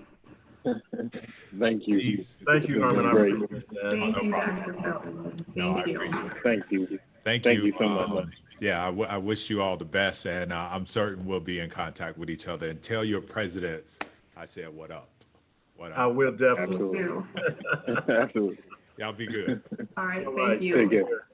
Thank you. Please. Thank you, Herman. I Great. appreciate that. Thank no you, problem. Dr. Felton. No, I Thank you. appreciate it. Thank you. Thank Thank you. you so much. Yeah, I wish you all the best, and I'm certain we'll be in contact with each other. And tell your presidents I said what up. What I up? will definitely. Absolutely. Thank you. Absolutely. Y'all be good. All right, All thank right. you. Take care.